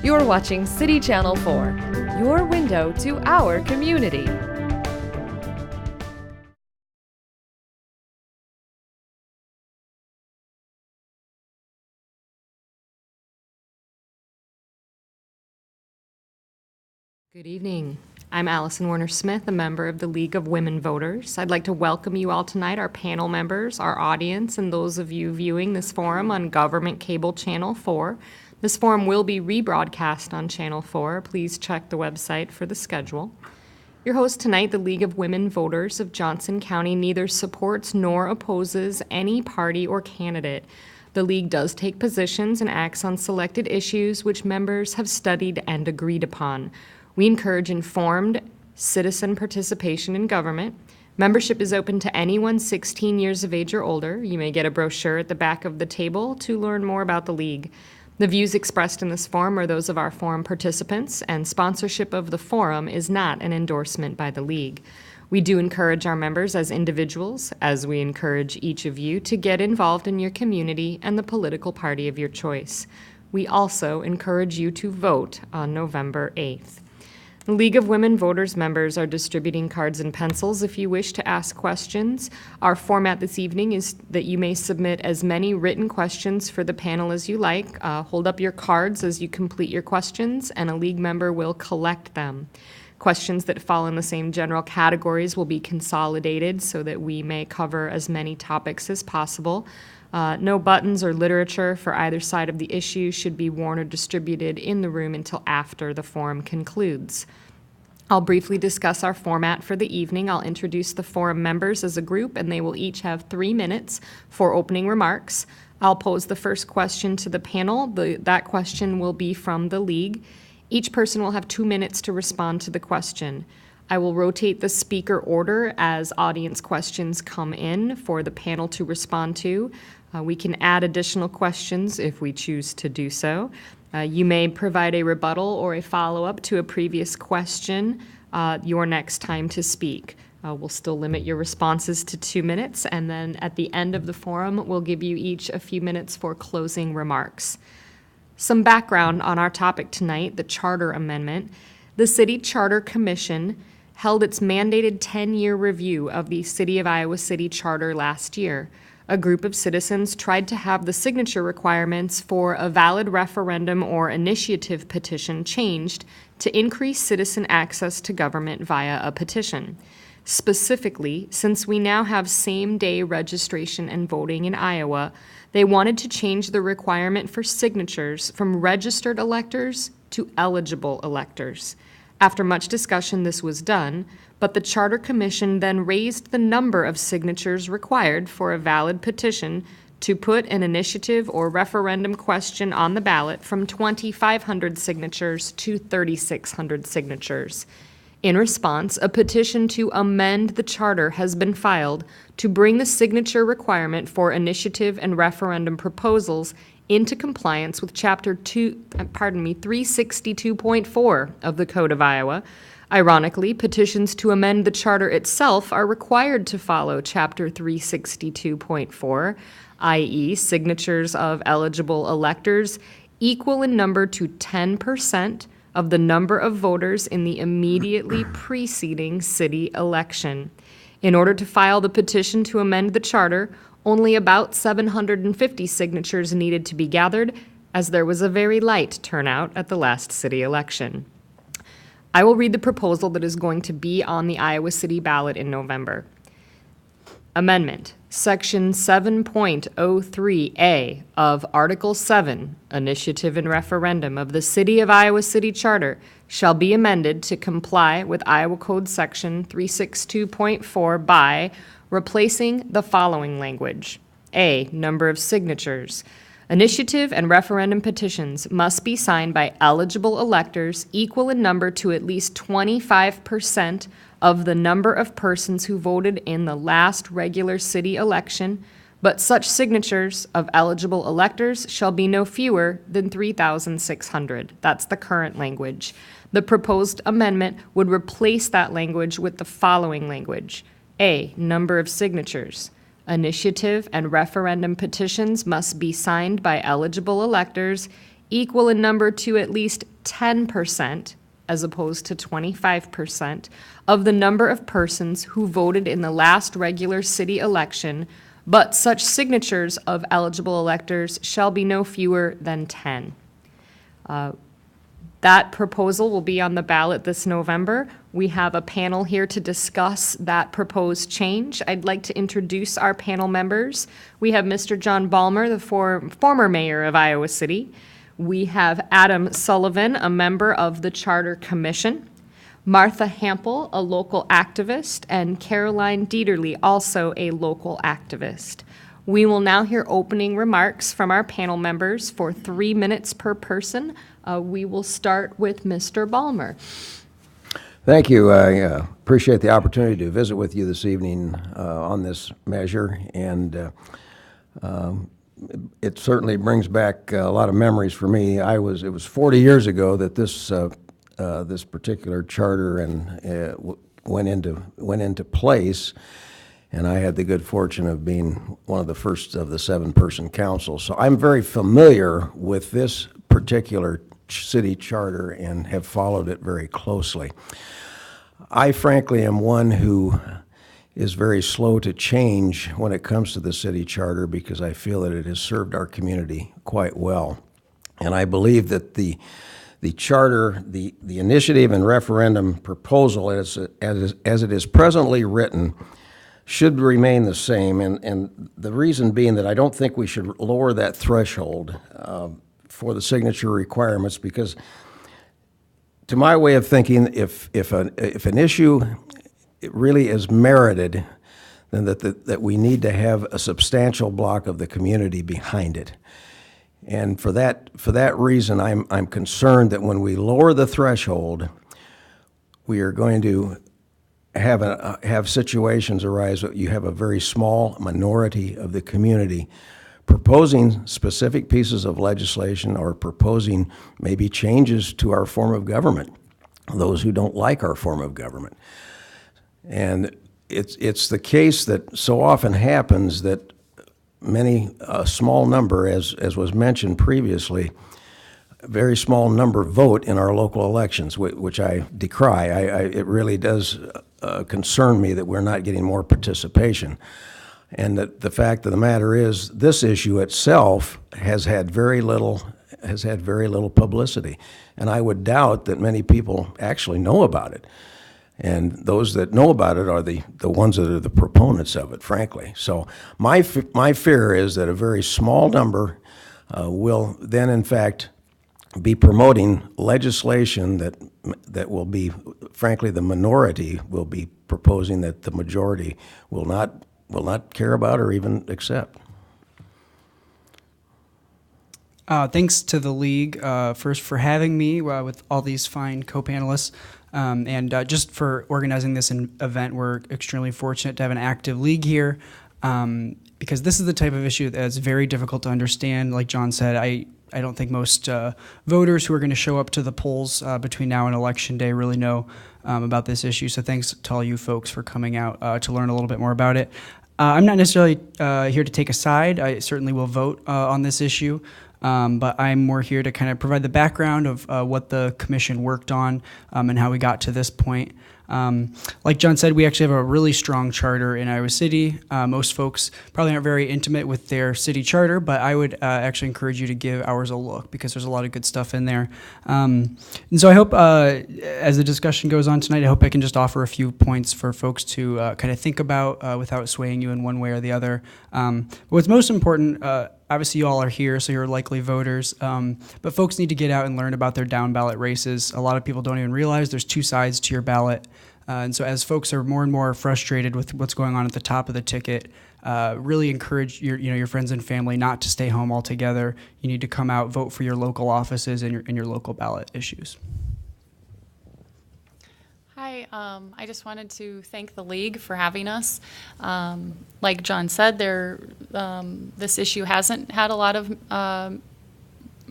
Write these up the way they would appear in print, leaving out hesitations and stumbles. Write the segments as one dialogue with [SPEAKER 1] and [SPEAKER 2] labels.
[SPEAKER 1] You're watching City Channel 4, your window to our community. Good evening. I'm Allison Warner-Smith, a member of the League of Women Voters. I'd like to welcome you all tonight, our panel members, our audience, and those of you viewing this forum on Government Cable Channel 4. This forum will be rebroadcast on Channel 4. Please check the website for the schedule. Your host tonight, the League of Women Voters of Johnson County, neither supports nor opposes any party or candidate. The League does take positions and acts on selected issues which members have studied and agreed upon. We encourage informed citizen participation in government. Membership is open to anyone 16 years of age or older. You may get a brochure at the back of the table to learn more about the League. The views expressed in this forum are those of our forum participants, and sponsorship of the forum is not an endorsement by the League. We do encourage our members as individuals, as we encourage each of you to get involved in your community and the political party of your choice. We also encourage you to vote on November 8th. The League of Women Voters members are distributing cards and pencils if you wish to ask questions. Our format this evening is that you may submit as many written questions for the panel as you like. Hold up your cards as you complete your questions, and a League member will collect them. Questions that fall in the same general categories will be consolidated so that we may cover as many topics as possible. No buttons or literature for either side of the issue should be worn or distributed in the room until after the forum concludes. I'll briefly discuss our format for the evening. I'll introduce the forum members as a group, and they will each have 3 minutes for opening remarks. I'll pose the first question to the panel. That question will be from the League. Each person will have 2 minutes to respond to the question. I will rotate the speaker order as audience questions come in for the panel to respond to. We can add additional questions if we choose to do so. You may provide a rebuttal or a follow-up to a previous question your next time to speak. We'll still limit your responses to 2 minutes, and then at the end of the forum, we'll give you each a few minutes for closing remarks. Some background on our topic tonight, the Charter Amendment. The City Charter Commission held its mandated 10-year review of the City of Iowa City Charter last year. A group of citizens tried to have the signature requirements for a valid referendum or initiative petition changed to increase citizen access to government via a petition. Specifically, since we now have same-day registration and voting in Iowa, they wanted to change the requirement for signatures from registered electors to eligible electors. After much discussion, this was done, but the Charter Commission then raised the number of signatures required for a valid petition to put an initiative or referendum question on the ballot from 2,500 signatures to 3,600 signatures. In response, a petition to amend the charter has been filed to bring the signature requirement for initiative and referendum proposals into compliance with Chapter 362.4 of the Code of Iowa. Ironically, petitions to amend the charter itself are required to follow Chapter 362.4, i.e., signatures of eligible electors equal in number to 10% of the number of voters in the immediately preceding city election. In order to file the petition to amend the charter, only about 750 signatures needed to be gathered, as there was a very light turnout at the last city election. I will read the proposal that is going to be on the Iowa City ballot in November. Amendment. Section 7.03A of Article 7, Initiative and Referendum of the City of Iowa City Charter shall be amended to comply with Iowa Code Section 362.4 by replacing the following language. A. Number of signatures. Initiative and referendum petitions must be signed by eligible electors equal in number to at least 25% of the number of persons who voted in the last regular city election, but such signatures of eligible electors shall be no fewer than 3,600. That's the current language. The proposed amendment would replace that language with the following language. A. Number of signatures. Initiative and referendum petitions must be signed by eligible electors equal in number to at least 10%, as opposed to 25%, of the number of persons who voted in the last regular city election, but such signatures of eligible electors shall be no fewer than 10. That proposal will be on the ballot this November. We have a panel here to discuss that proposed change. I'd like to introduce our panel members. We have Mr. John Balmer, the former mayor of Iowa City. We have Adam Sullivan, a member of the Charter Commission. Martha Hampel, a local activist, and Caroline Dieterle, also a local activist. We will now hear opening remarks from our panel members for 3 minutes per person. We will start with Mr. Balmer.
[SPEAKER 2] Thank you. I appreciate the opportunity to visit with you this evening on this measure, and it certainly brings back a lot of memories for me. It was 40 years ago that this particular charter went into place, and I had the good fortune of being one of the first of the 7-person council. So I'm very familiar with this particular city charter and have followed it very closely. I frankly am one who is very slow to change when it comes to the city charter because I feel that it has served our community quite well. And I believe that the charter, the initiative and referendum proposal as it is presently written should remain the same. And the reason being that I don't think we should lower that threshold for the signature requirements, because to my way of thinking, if an issue really is merited, then that we need to have a substantial block of the community behind it. And for that reason, I'm concerned that when we lower the threshold, we are going to have situations arise where you have a very small minority of the community proposing specific pieces of legislation or proposing maybe changes to our form of government, those who don't like our form of government. And it's the case that so often happens that a small number, as was mentioned previously, a very small number vote in our local elections, which I decry. It really does concern me that we're not getting more participation. And that the fact of the matter is, this issue itself has had very little publicity, and I would doubt that many people actually know about it. And those that know about it are the ones that are the proponents of it, frankly. So my fear is that a very small number will then, in fact, be promoting legislation that will be, frankly, the minority will be proposing that the majority will not care about or even accept.
[SPEAKER 3] Thanks to the League first for having me with all these fine co-panelists, and just for organizing this event. We're extremely fortunate to have an active League here, because this is the type of issue that's very difficult to understand. Like John said, I don't think most voters who are going to show up to the polls between now and Election Day really know about this issue. So thanks to all you folks for coming out to learn a little bit more about it. I'm not necessarily here to take a side. I certainly will vote on this issue, but I'm more here to kind of provide the background of what the commission worked on and how we got to this point. Like John said, we actually have a really strong charter in Iowa City. Most folks probably aren't very intimate with their city charter, but I would actually encourage you to give ours a look because there's a lot of good stuff in there. And so I hope as the discussion goes on tonight, I hope I can just offer a few points for folks to kind of think about without swaying you in one way or the other. But what's most important, obviously you all are here, so you're likely voters, but folks need to get out and learn about their down ballot races. A lot of people don't even realize there's two sides to your ballot. And so as folks are more and more frustrated with what's going on at the top of the ticket, really encourage your friends and family not to stay home altogether. You need to come out, vote for your local offices and your local ballot issues.
[SPEAKER 4] Hi, I just wanted to thank the League for having us. Like John said, this issue hasn't had a lot of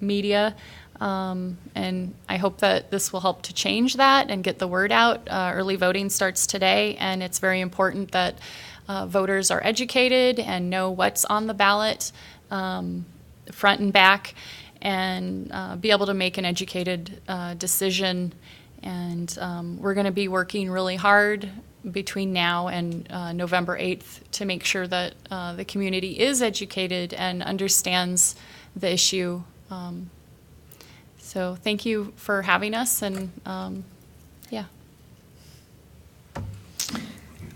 [SPEAKER 4] media, and I hope that this will help to change that and get the word out. Early voting starts today, and it's very important that voters are educated and know what's on the ballot, front and back. and be able to make an educated decision. And we're going to be working really hard between now and November 8th to make sure that the community is educated and understands the issue. So thank you for having us, and yeah.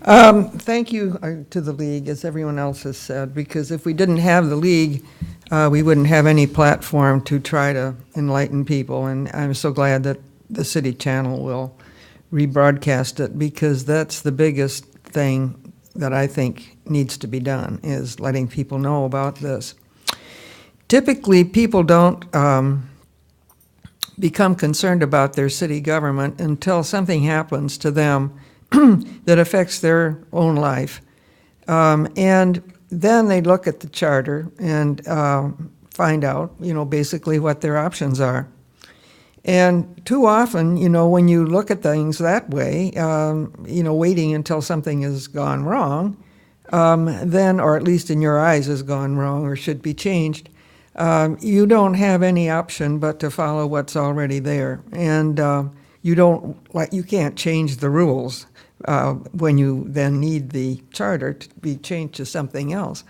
[SPEAKER 5] Thank you to the league, as everyone else has said, because if we didn't have the league, we wouldn't have any platform to try to enlighten people. And I'm so glad that the city channel will rebroadcast it, because that's the biggest thing that I think needs to be done, is letting people know about this. Typically, people don't become concerned about their city government until something happens to them that affects their own life. And then they look at the charter and find out, basically what their options are. And too often, when you look at things that way, waiting until something has gone wrong, then, or at least in your eyes has gone wrong or should be changed, you don't have any option but to follow what's already there. And you can't change the rules when you then need the charter to be changed to something else.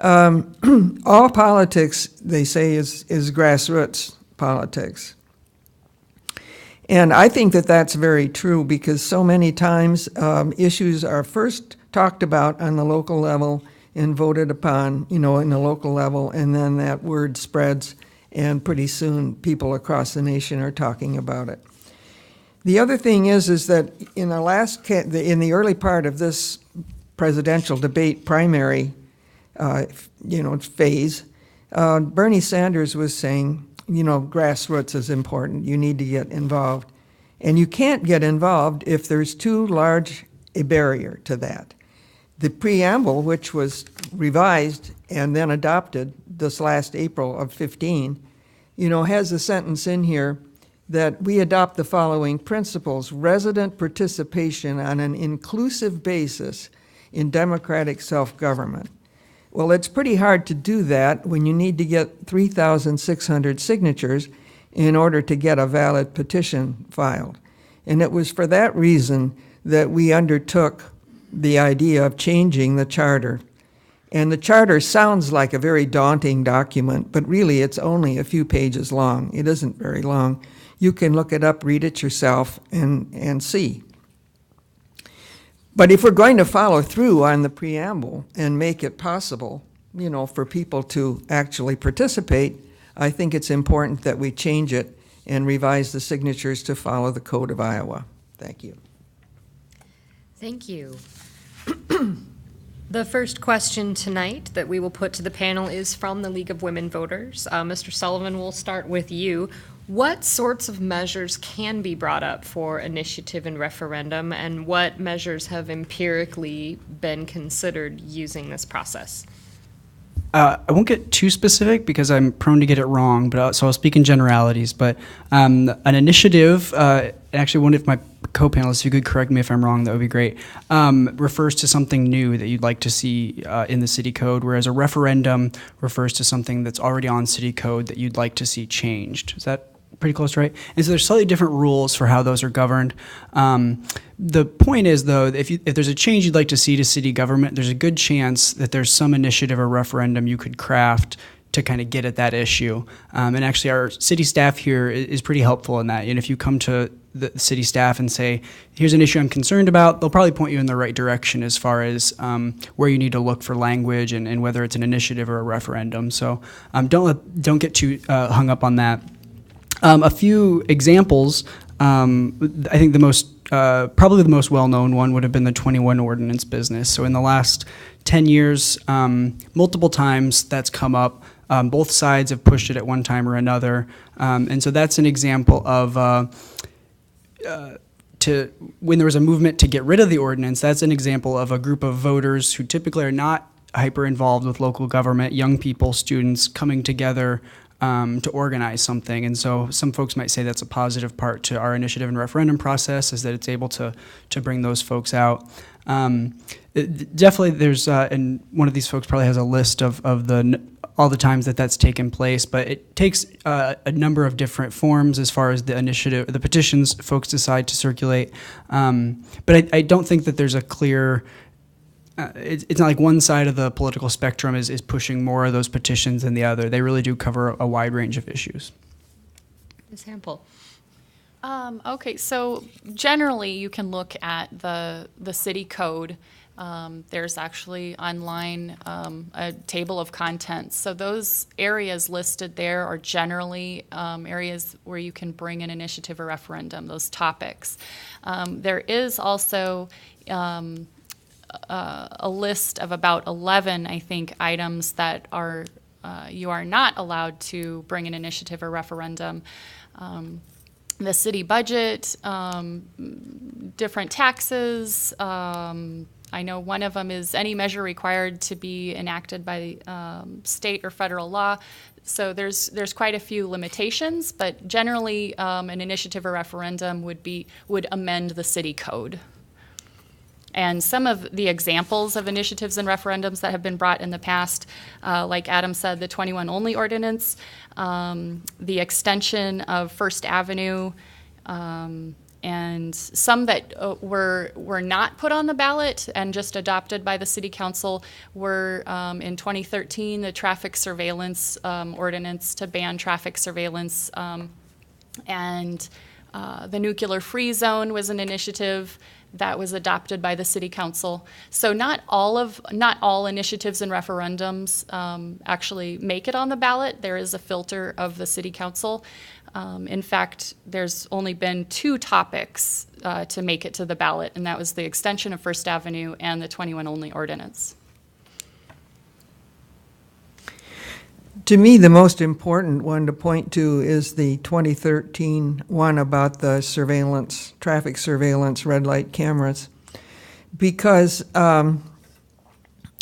[SPEAKER 5] All politics, they say, is grassroots politics. And I think that that's very true, because so many times issues are first talked about on the local level and voted upon, in the local level, and then that word spreads, and pretty soon people across the nation are talking about it. The other thing is that in the early part of this presidential debate primary, phase, Bernie Sanders was saying, grassroots is important. You need to get involved. And you can't get involved if there's too large a barrier to that. The preamble, which was revised and then adopted this last April of 15, has a sentence in here that we adopt the following principles: resident participation on an inclusive basis in democratic self-government. Well, it's pretty hard to do that when you need to get 3,600 signatures in order to get a valid petition filed. And it was for that reason that we undertook the idea of changing the charter. And the charter sounds like a very daunting document, but really it's only a few pages long. It isn't very long. You can look it up, read it yourself, and see. But if we're going to follow through on the preamble and make it possible, for people to actually participate, I think it's important that we change it and revise the signatures to follow the Code of Iowa. Thank you.
[SPEAKER 1] Thank you. The first question tonight that we will put to the panel is from the League of Women Voters. Mr. Sullivan, we'll start with you. What sorts of measures can be brought up for initiative and referendum, and what measures have empirically been considered using this process?
[SPEAKER 3] I won't get too specific because I'm prone to get it wrong, but so I'll speak in generalities. But an initiative, actually one of my co-panelists, if you could correct me if I'm wrong, that would be great, refers to something new that you'd like to see in the city code, whereas a referendum refers to something that's already on city code that you'd like to see changed. Is that pretty close, right? And so there's slightly different rules for how those are governed. The point is, though, if there's a change you'd like to see to city government, there's a good chance that there's some initiative or referendum you could craft to kind of get at that issue. And actually, our city staff here is pretty helpful in that. And if you come to the city staff and say, here's an issue I'm concerned about, they'll probably point you in the right direction as far as where you need to look for language and whether it's an initiative or a referendum. So don't get too hung up on that. A few examples, I think probably the most well-known one would have been the 21 ordinance business. So in the last 10 years, multiple times that's come up. Both sides have pushed it at one time or another. And so that's an example of when there was a movement to get rid of the ordinance, that's an example of a group of voters who typically are not hyper involved with local government, young people, students coming together to organize something. And so some folks might say that's a positive part to our initiative and referendum process, is that it's able to bring those folks out. Definitely there's, and one of these folks probably has a list of the all the times that that's taken place, but it takes a number of different forms as far as the initiative, the petitions folks decide to circulate. But I don't think that there's a clear. It's not like one side of the political spectrum is pushing more of those petitions than the other. They really do cover a wide range of issues.
[SPEAKER 1] Ms. Hample.
[SPEAKER 4] Okay, so generally you can look at the city code. There's actually online a table of contents. So those areas listed there are generally areas where you can bring an initiative or referendum, those topics. There is also a list of about 11, I think, items that are you are not allowed to bring an initiative or referendum. The city budget, different taxes. I know one of them is any measure required to be enacted by state or federal law. So there's quite a few limitations, but generally an initiative or referendum would amend the city code. And some of the examples of initiatives and referendums that have been brought in the past, like Adam said, the 21 only ordinance, the extension of First Avenue, and some that were not put on the ballot and just adopted by the city council were in 2013 the traffic surveillance ordinance to ban traffic surveillance, and the nuclear free zone was an initiative that was adopted by the city council. So not all initiatives and referendums actually make it on the ballot. There is a filter of the city council. In fact, there's only been 2 topics to make it to the ballot, and that was the extension of First Avenue and the 21 only ordinance.
[SPEAKER 5] To me, the most important one to point to is the 2013 one about the surveillance, traffic surveillance, red light cameras. Because at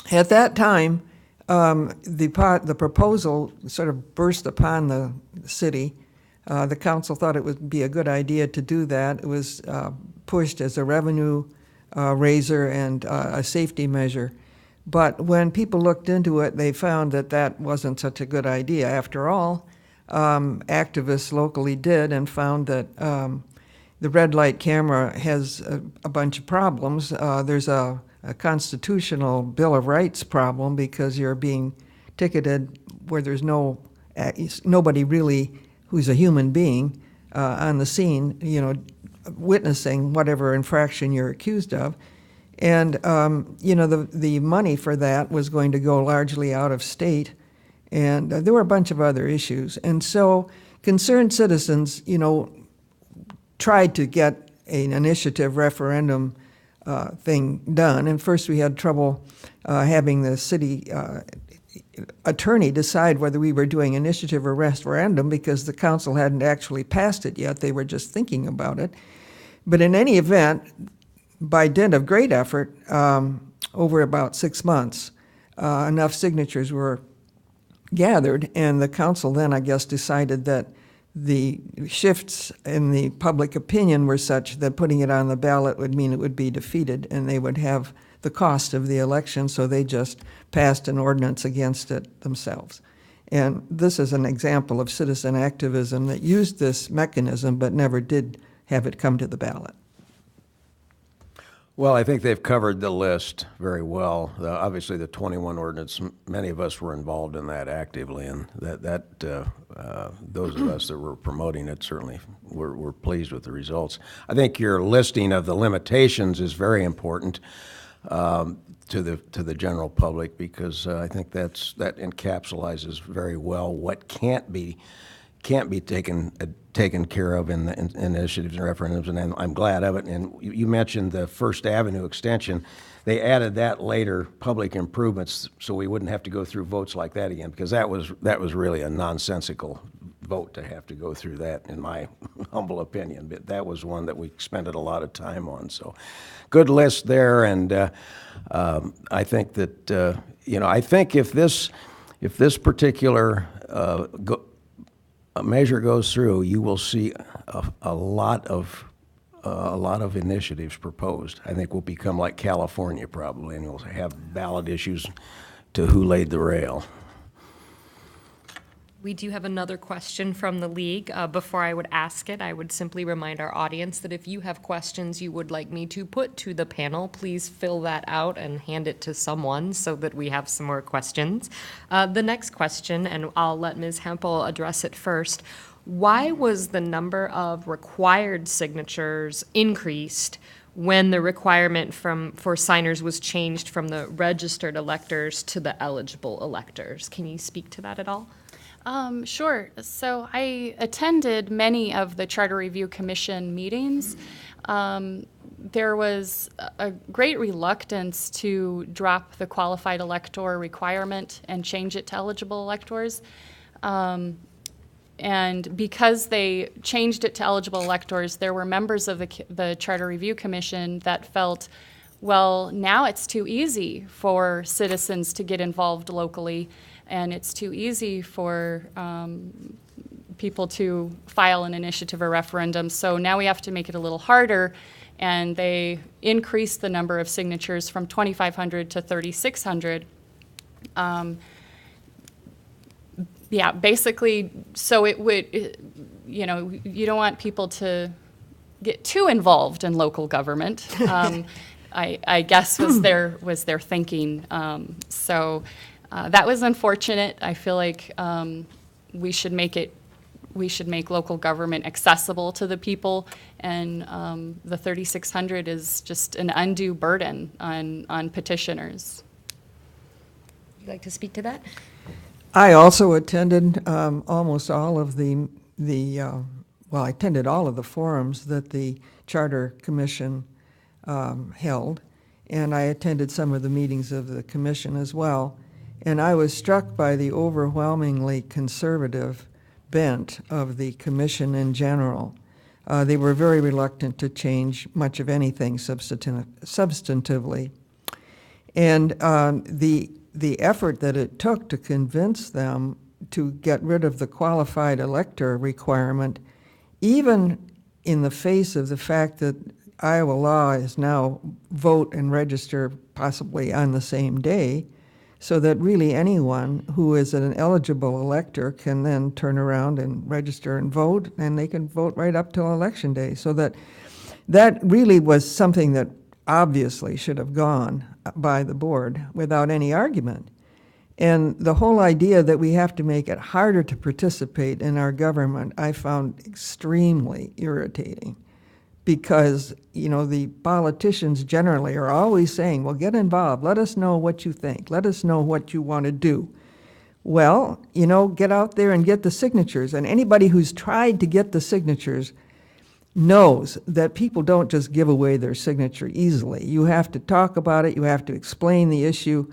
[SPEAKER 5] that time, the proposal sort of burst upon the city. The council thought it would be a good idea to do that. It was pushed as a revenue raiser and a safety measure. But when people looked into it, they found that that wasn't such a good idea. After all, activists locally did and found that the red light camera has a bunch of problems. There's a constitutional Bill of Rights problem because you're being ticketed where there's nobody really who's a human being on the scene, witnessing whatever infraction you're accused of. And, the money for that was going to go largely out of state, and there were a bunch of other issues. And so concerned citizens, tried to get an initiative referendum thing done. And first we had trouble having the city attorney decide whether we were doing initiative or referendum because the council hadn't actually passed it yet. They were just thinking about it. But in any event, by dint of great effort, over about 6 months, enough signatures were gathered, and the council then, I guess, decided that the shifts in the public opinion were such that putting it on the ballot would mean it would be defeated, and they would have the cost of the election, so they just passed an ordinance against it themselves. And this is an example of citizen activism that used this mechanism but never did have it come to the ballot.
[SPEAKER 2] Well, I think they've covered the list very well. Obviously, the 21 ordinance, many of us were involved in that actively, and those of us that were promoting it certainly were pleased with the results. I think your listing of the limitations is very important to the general public because I think that encapsulates very well what can't be taken care of in initiatives and referendums, and I'm glad of it. And you mentioned the First Avenue extension. They added that later, public improvements, so we wouldn't have to go through votes like that again, because that was really a nonsensical vote to have to go through that, in my humble opinion. But that was one that we spent a lot of time on. So, good list there, and I think that I think if this particular a measure goes through, you will see a lot of initiatives proposed. I think we'll become like California probably, and we'll have ballot issues to who laid the rail.
[SPEAKER 1] We do have another question from the league. Before I would ask it, I would simply remind our audience that if you have questions you would like me to put to the panel, please fill that out and hand it to someone so that we have some more questions. The next question, and I'll let Ms. Hempel address it first. Why was the number of required signatures increased when the requirement for signers was changed from the registered electors to the eligible electors? Can you speak to that at all?
[SPEAKER 4] Sure. So I attended many of the Charter Review Commission meetings. There was a great reluctance to drop the qualified elector requirement and change it to eligible electors. And because they changed it to eligible electors, there were members of the Charter Review Commission that felt, well, now it's too easy for citizens to get involved locally, and it's too easy for people to file an initiative or referendum. So now we have to make it a little harder, and they increased the number of signatures from 2,500 to 3,600. Yeah, basically, so it would, you know, you don't want people to get too involved in local government. I guess was their thinking. So that was unfortunate. I feel like we should make local government accessible to the people, and the 3,600 is just an undue burden on petitioners.
[SPEAKER 1] Would you like to speak to that?
[SPEAKER 5] I also attended almost all of I attended all of the forums that the Charter Commission held, and I attended some of the meetings of the commission as well. And I was struck by the overwhelmingly conservative bent of the commission in general. They were very reluctant to change much of anything substantively. And the effort that it took to convince them to get rid of the qualified elector requirement, even in the face of the fact that Iowa law is now vote and register possibly on the same day, so that really anyone who is an eligible elector can then turn around and register and vote, and they can vote right up till election day. So that really was something that obviously should have gone by the board without any argument. And the whole idea that we have to make it harder to participate in our government, I found extremely irritating, because, you know, the politicians generally are always saying, well, get involved, let us know what you think, let us know what you want to do. Well, you know, get out there and get the signatures. And anybody who's tried to get the signatures knows that people don't just give away their signature easily. You have to talk about it, you have to explain the issue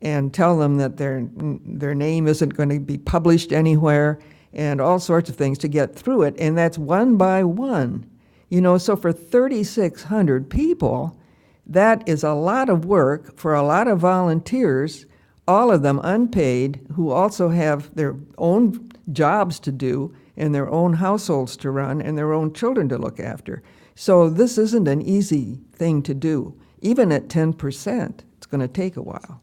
[SPEAKER 5] and tell them that their name isn't going to be published anywhere, and all sorts of things to get through it, and that's one by one. You know, so for 3,600 people, that is a lot of work for a lot of volunteers, all of them unpaid, who also have their own jobs to do and their own households to run and their own children to look after. So this isn't an easy thing to do. Even at 10%, it's going to take a while.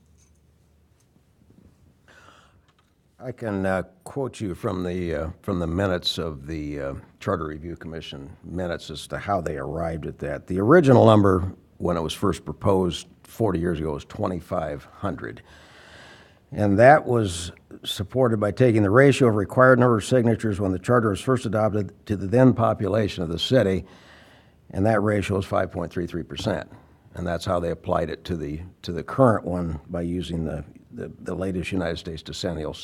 [SPEAKER 2] I can quote you from the minutes of the Charter Review Commission minutes as to how they arrived at that. The original number, when it was first proposed 40 years ago, was 2,500. And that was supported by taking the ratio of required number of signatures when the charter was first adopted to the then population of the city, and that ratio is 5.33%. And that's how they applied it to the current one by using the latest United States decennial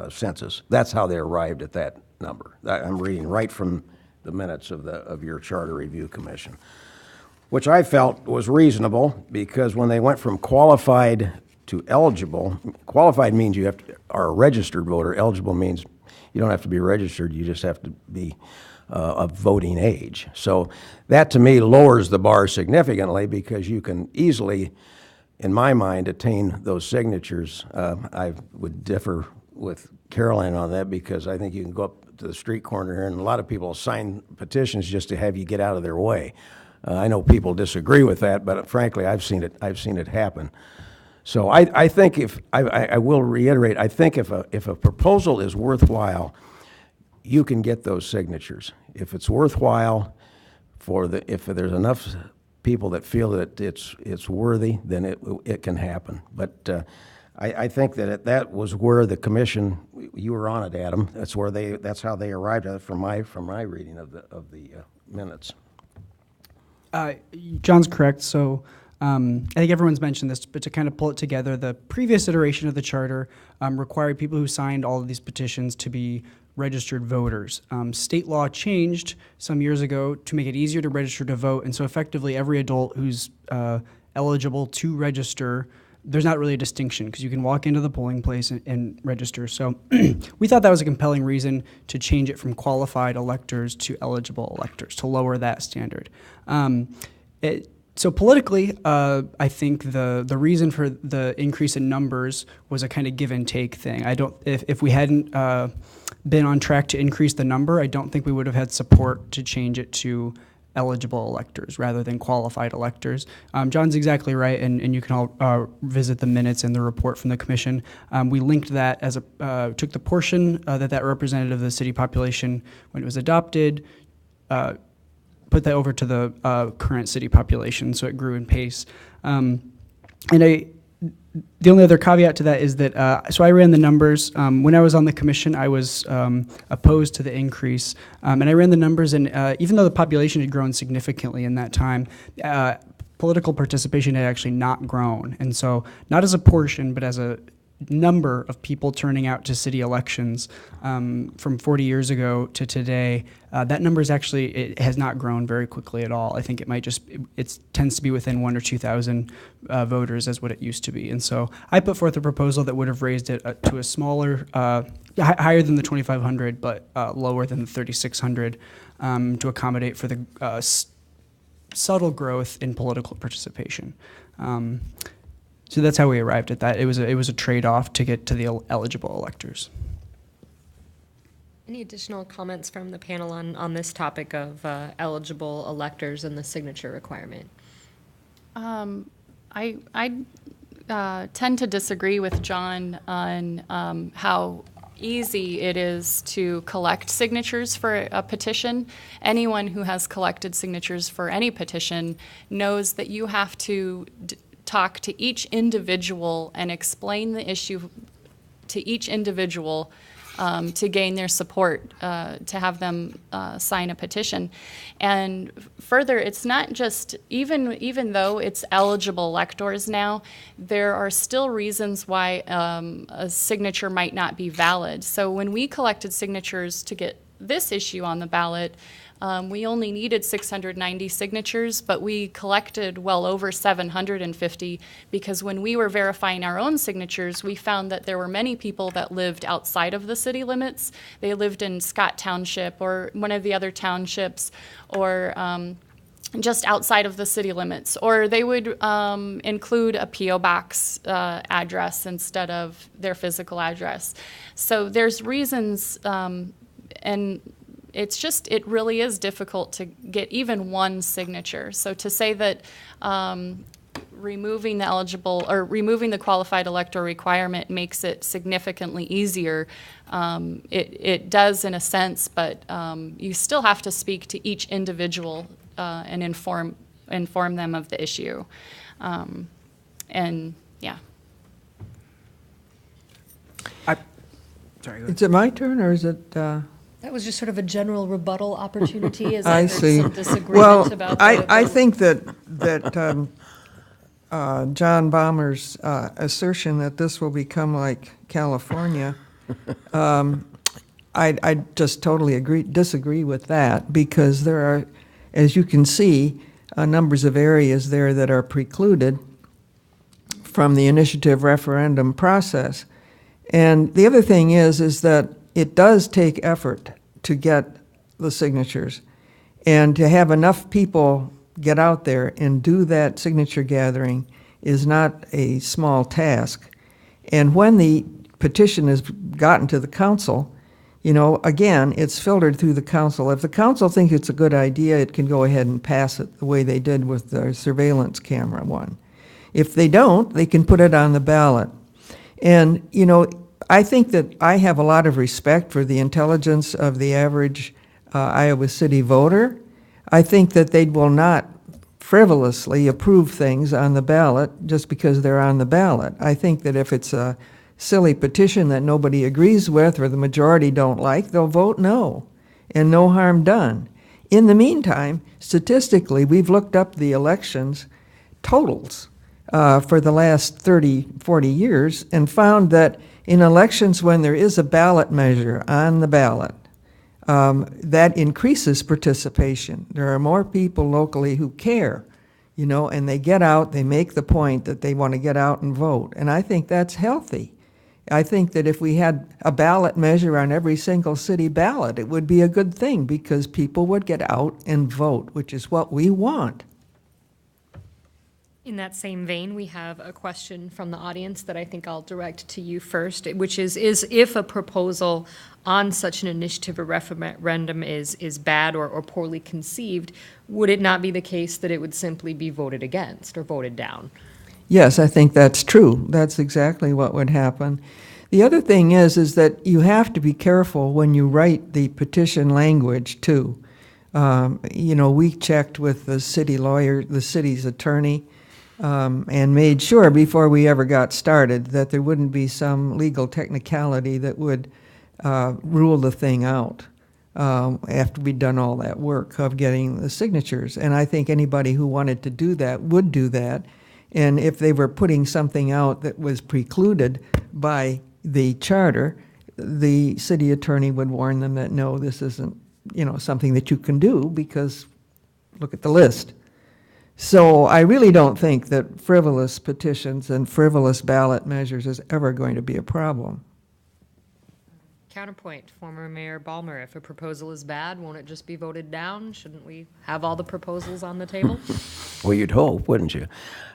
[SPEAKER 2] census. That's how they arrived at that number. I'm reading right from the minutes of your Charter Review Commission, which I felt was reasonable, because when they went from qualified to eligible, qualified means you are a registered voter. Eligible means you don't have to be registered, you just have to be of voting age. So that, to me, lowers the bar significantly, because you can easily, in my mind, attain those signatures. I would differ with Caroline on that, because I think you can go up to the street corner here and a lot of people sign petitions just to have you get out of their way. I know people disagree with that, but frankly, I've seen it happen. So I think I will reiterate, I think if a proposal is worthwhile, you can get those signatures. If it's worthwhile if there's enough people that feel that it's worthy, then it can happen. But I think that was where the commission, you were on it, Adam. That's how they arrived at it from my reading of the minutes.
[SPEAKER 3] John's correct. So I think everyone's mentioned this, but to kind of pull it together, the previous iteration of the charter required people who signed all of these petitions to be registered voters. State law changed some years ago to make it easier to register to vote, and so effectively every adult who's eligible to register, there's not really a distinction because you can walk into the polling place and register. So we thought that was a compelling reason to change it from qualified electors to eligible electors, to lower that standard. So politically, I think the reason for the increase in numbers was a kind of give and take thing. If we hadn't been on track to increase the number, I don't think we would have had support to change it to eligible electors rather than qualified electors. John's exactly right, and you can all visit the minutes and the report from the commission. We linked that took the portion that represented of the city population when it was adopted, put that over to the current city population, so it grew in pace. The only other caveat to that is that, so I ran the numbers. When I was on the commission, I was opposed to the increase. And I ran the numbers, and even though the population had grown significantly in that time, political participation had actually not grown. And so not as a portion, but as a number of people turning out to city elections from 40 years ago to today, that number it has not grown very quickly at all. I think it tends to be within 1,000 or 2,000 voters as what it used to be. And so I put forth a proposal that would have raised it to a smaller, higher than the 2,500, but lower than the 3,600 to accommodate for the subtle growth in political participation. So that's how we arrived at that. It was a trade-off to get to the eligible electors.
[SPEAKER 1] Any additional comments from the panel on this topic of eligible electors and the signature requirement?
[SPEAKER 4] I tend to disagree with John on how easy it is to collect signatures for a petition. Anyone who has collected signatures for any petition knows that you have to talk to each individual and explain the issue to each individual to gain their support, to have them sign a petition. And further, it's not just, even though it's eligible electors now, there are still reasons why a signature might not be valid. So when we collected signatures to get this issue on the ballot, we only needed 690 signatures, but we collected well over 750 because when we were verifying our own signatures, we found that there were many people that lived outside of the city limits. They lived in Scott Township or one of the other townships, or just outside of the city limits, or they would include a P.O. box address instead of their physical address. So there's reasons, and it really is difficult to get even one signature. So to say that removing the qualified elector requirement makes it significantly easier, it does in a sense, but you still have to speak to each individual and inform them of the issue. And yeah.
[SPEAKER 3] Sorry, go ahead.
[SPEAKER 5] Is it my turn, or is it?
[SPEAKER 1] That was just sort of a general rebuttal opportunity as
[SPEAKER 5] I
[SPEAKER 1] I
[SPEAKER 5] see.
[SPEAKER 1] heard some disagreement
[SPEAKER 5] Well,
[SPEAKER 1] about
[SPEAKER 5] I think that John Baumer's assertion that this will become like California, I just totally disagree with that, because there are, as you can see, numbers of areas there that are precluded from the initiative referendum process. And the other thing is that it does take effort to get the signatures, and to have enough people get out there and do that signature gathering is not a small task. And when the petition has gotten to the council, again, it's filtered through the council. If the council thinks it's a good idea, it can go ahead and pass it the way they did with the surveillance camera one. If they don't, they can put it on the ballot. And, you know, I think that I have a lot of respect for the intelligence of the average Iowa City voter. I think that they will not frivolously approve things on the ballot just because they're on the ballot. I think that if it's a silly petition that nobody agrees with or the majority don't like, they'll vote no, and no harm done. In the meantime, statistically, we've looked up the elections totals for the last 30, 40 years and found that in elections when there is a ballot measure on the ballot, that increases participation. There are more people locally who care, you know, and they get out, they make the point that they want to get out and vote. And I think that's healthy. I think that if we had a ballot measure on every single city ballot, it would be a good thing because people would get out and vote, which is what we want.
[SPEAKER 1] In that same vein, we have a question from the audience that I think I'll direct to you first, which is if a proposal on such an initiative or referendum is bad or poorly conceived, would it not be the case that it would simply be voted against or voted down?
[SPEAKER 5] Yes, I think that's true. That's exactly what would happen. The other thing is that you have to be careful when you write the petition language, too. You know, we checked with the city lawyer, the city's attorney, and made sure before we ever got started that there wouldn't be some legal technicality that would rule the thing out after we'd done all that work of getting the signatures. And I think anybody who wanted to do that would do that. And if they were putting something out that was precluded by the charter, the city attorney would warn them that, no, this isn't, you know, something that you can do because look at the list. So I really don't think that frivolous petitions and frivolous ballot measures is ever going to be a problem.
[SPEAKER 1] Counterpoint, former Mayor Ballmer, if a proposal is bad, won't it just be voted down? Shouldn't we have all the proposals on the table?
[SPEAKER 2] Well, you'd hope, wouldn't you?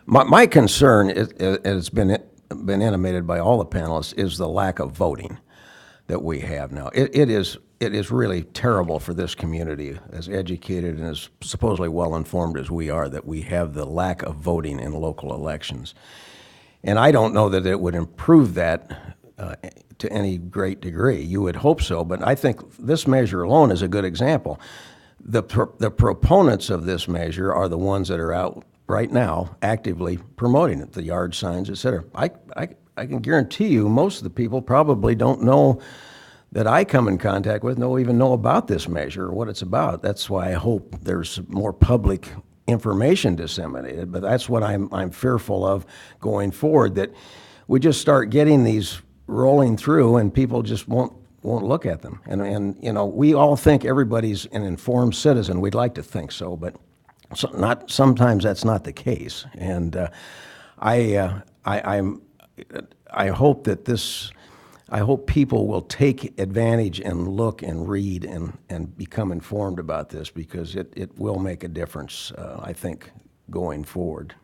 [SPEAKER 2] My concern, has been intimated by all the panelists, is the lack of voting that we have now. It is really terrible for this community, as educated and as supposedly well-informed as we are, that we have the lack of voting in local elections. And I don't know that it would improve that to any great degree. You would hope so, but I think this measure alone is a good example. The proponents of this measure are the ones that are out right now actively promoting it, the yard signs, et cetera. I can guarantee you most of the people probably don't know that I come in contact with, even know about this measure or what it's about. That's why I hope there's more public information disseminated, but that's what I'm fearful of going forward, that we just start getting these rolling through and people just won't look at them. And you know, we all think everybody's an informed citizen. We'd like to think so, but sometimes that's not the case. And I hope that I hope people will take advantage and look and read and become informed about this, because it will make a difference, I think, going forward.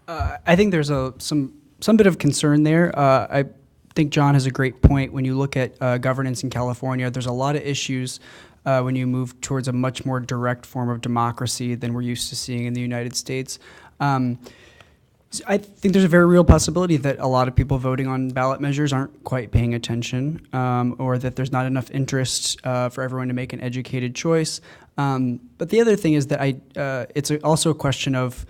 [SPEAKER 3] I think there's some bit of concern there. I think John has a great point. When you look at governance in California, there's a lot of issues when you move towards a much more direct form of democracy than we're used to seeing in the United States. I think there's a very real possibility that a lot of people voting on ballot measures aren't quite paying attention, or that there's not enough interest for everyone to make an educated choice. But the other thing is that it's also a question of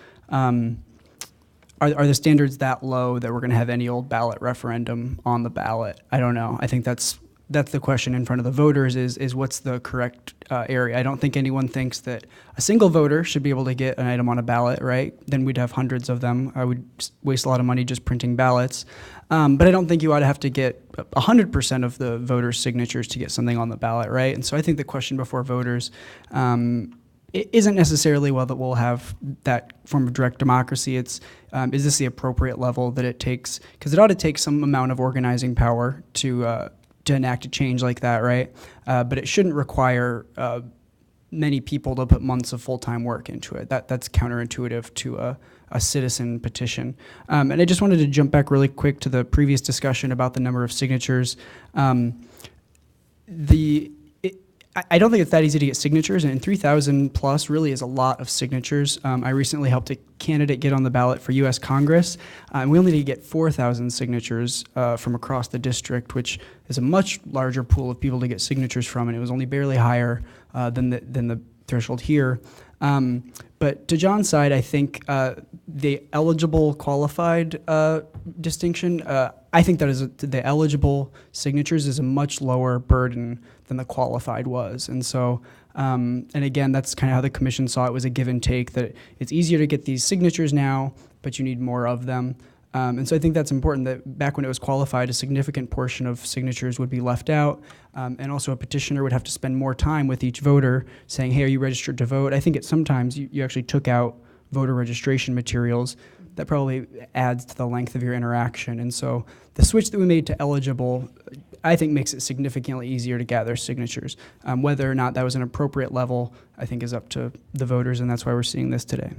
[SPEAKER 3] are the standards that low that we're going to have any old ballot referendum on the ballot? I don't know. I think that's the question in front of the voters is what's the correct area. I don't think anyone thinks that a single voter should be able to get an item on a ballot, right? Then we'd have hundreds of them. I would waste a lot of money just printing ballots. But I don't think you ought to have to get 100% of the voters' signatures to get something on the ballot, right? And so I think the question before voters it isn't necessarily that we'll have that form of direct democracy. It's is this the appropriate level that it takes? Because it ought to take some amount of organizing power to enact a change like that, right? But it shouldn't require many people to put months of full-time work into it. That's counterintuitive to a citizen petition. And I just wanted to jump back really quick to the previous discussion about the number of signatures. I don't think it's that easy to get signatures, and 3,000 plus really is a lot of signatures. I recently helped a candidate get on the ballot for U.S. Congress, and we only need to get 4,000 signatures from across the district, which is a much larger pool of people to get signatures from, and it was only barely higher than the threshold here. But to John's side, I think the eligible qualified distinction, I think that the eligible signatures is a much lower burden than the qualified was. And so, and again, that's kind of how the commission saw it, was a give and take, that it's easier to get these signatures now, but you need more of them. And so I think that's important, that back when it was qualified, a significant portion of signatures would be left out. And also a petitioner would have to spend more time with each voter saying, hey, are you registered to vote? I think sometimes you actually took out voter registration materials. That probably adds to the length of your interaction. And so the switch that we made to eligible, I think, makes it significantly easier to gather signatures. Whether or not that was an appropriate level, I think, is up to the voters, and that's why we're seeing this today.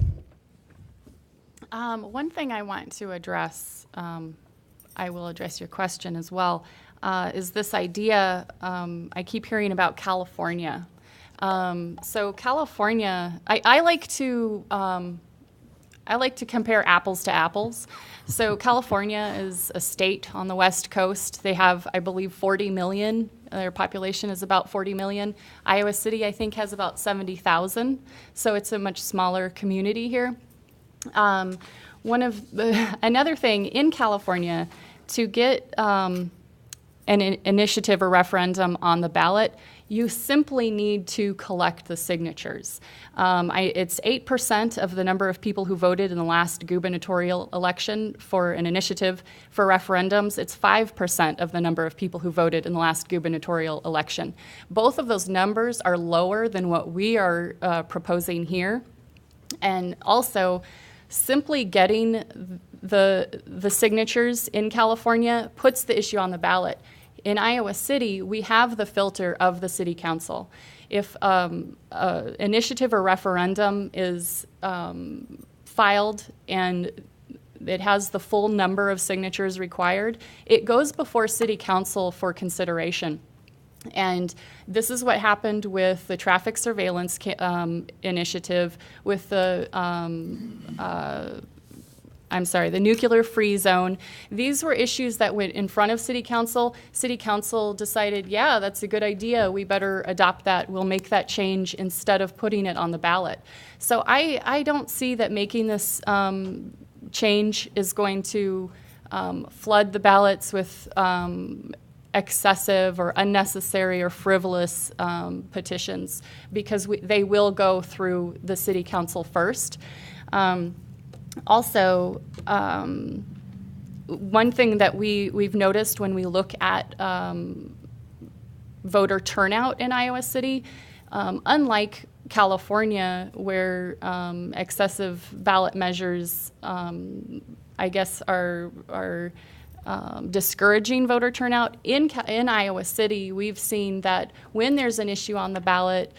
[SPEAKER 4] One thing I want to address, I will address your question as well, is this idea, I keep hearing about California. So California, I like to compare apples to apples. So California is a state on the West Coast. They have, I believe, 40 million. Their population is about 40 million. Iowa City, I think, has about 70,000. So it's a much smaller community here. Another thing in California, to get an initiative or referendum on the ballot, you simply need to collect the signatures. It's 8% of the number of people who voted in the last gubernatorial election for an initiative. For referendums, it's 5% of the number of people who voted in the last gubernatorial election. Both of those numbers are lower than what we are proposing here. And also, simply getting the signatures in California puts the issue on the ballot. In Iowa City, we have the filter of the city council. If an initiative or referendum is filed and it has the full number of signatures required, it goes before city council for consideration. And this is what happened with the traffic surveillance initiative, with the nuclear-free zone. These were issues that went in front of City Council. City Council decided, yeah, that's a good idea. We better adopt that. We'll make that change instead of putting it on the ballot. So I don't see that making this change is going to flood the ballots with excessive or unnecessary or frivolous petitions, because they will go through the City Council first. Also, one thing that we've noticed when we look at voter turnout in Iowa City, unlike California, where excessive ballot measures, I guess, are discouraging voter turnout, in Iowa City, we've seen that when there's an issue on the ballot,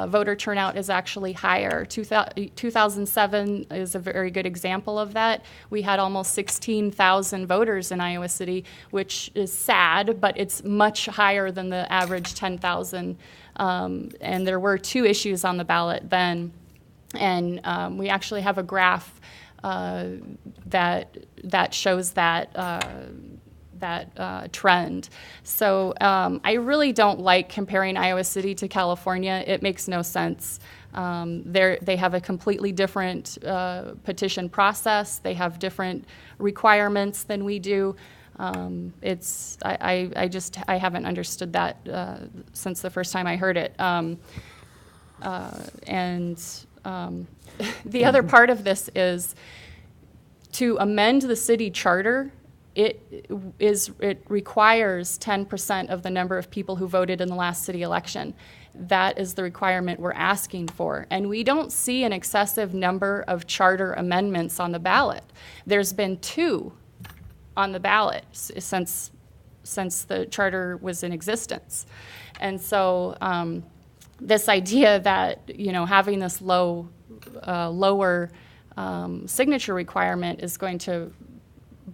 [SPEAKER 4] voter turnout is actually higher. 2007 is a very good example of that. We had almost 16,000 voters in Iowa City, which is sad, but it's much higher than the average 10,000. And there were 2 issues on the ballot then. And we actually have a graph that shows that trend. So I really don't like comparing Iowa City to California. It makes no sense. They have a completely different petition process. They have different requirements than we do. I haven't understood that since the first time I heard it. The other part of this is to amend the city charter. It requires 10% of the number of people who voted in the last city election. That is the requirement we're asking for. And we don't see an excessive number of charter amendments on the ballot. There's been 2 on the ballot since the charter was in existence. And so this idea that, having this lower signature requirement is going to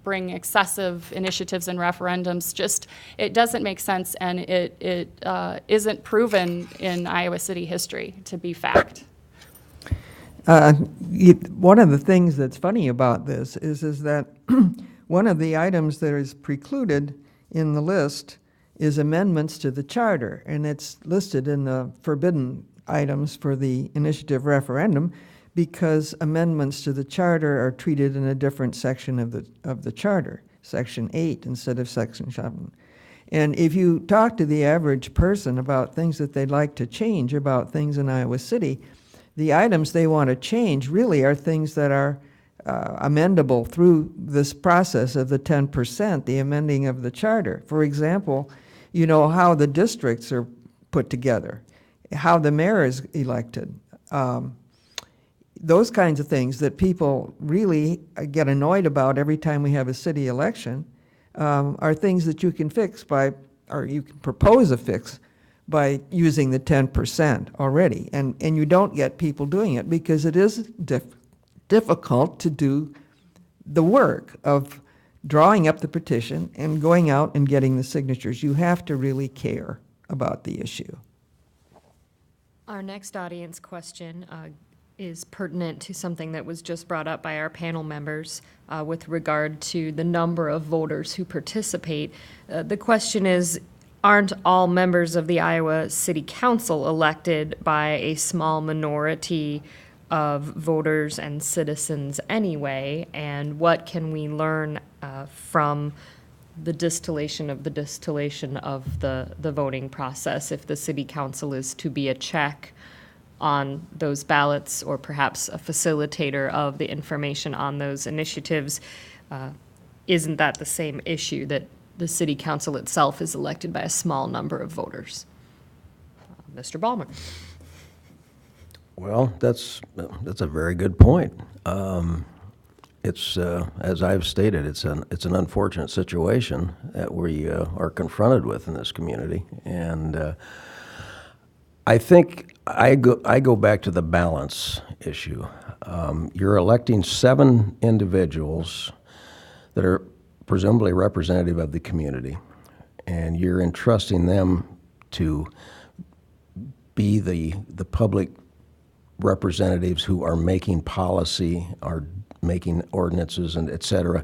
[SPEAKER 4] bring excessive initiatives and referendums. Just, it doesn't make sense, and it isn't proven in Iowa City history to be fact.
[SPEAKER 5] One of the things that's funny about this is that one of the items that is precluded in the list is amendments to the charter, and it's listed in the forbidden items for the initiative referendum because amendments to the charter are treated in a different section of the charter, Section 8 instead of Section 7. And if you talk to the average person about things that they'd like to change about things in Iowa City, the items they want to change really are things that are amendable through this process of the 10%, the amending of the charter. For example, you know, how the districts are put together, how the mayor is elected, those kinds of things that people really get annoyed about every time we have a city election are things that you can fix by, or you can propose a fix by using the 10% already. And you don't get people doing it because it is difficult to do the work of drawing up the petition and going out and getting the signatures. You have to really care about the issue.
[SPEAKER 1] Our next audience question is pertinent to something that was just brought up by our panel members with regard to the number of voters who participate. The question is, aren't all members of the Iowa City Council elected by a small minority of voters and citizens anyway? And what can we learn from the distillation of the voting process if the City Council is to be a check on those ballots or perhaps a facilitator of the information on those initiatives? Isn't that the same issue, that the City Council itself is elected by a small number of voters? Mr. Ballmer.
[SPEAKER 2] Well, that's a very good point. It's as I've stated, it's an unfortunate situation that we are confronted with in this community, and I think I go back to the balance issue. You're electing 7 individuals that are presumably representative of the community, and you're entrusting them to be the public representatives who are making policy, are making ordinances, and et cetera.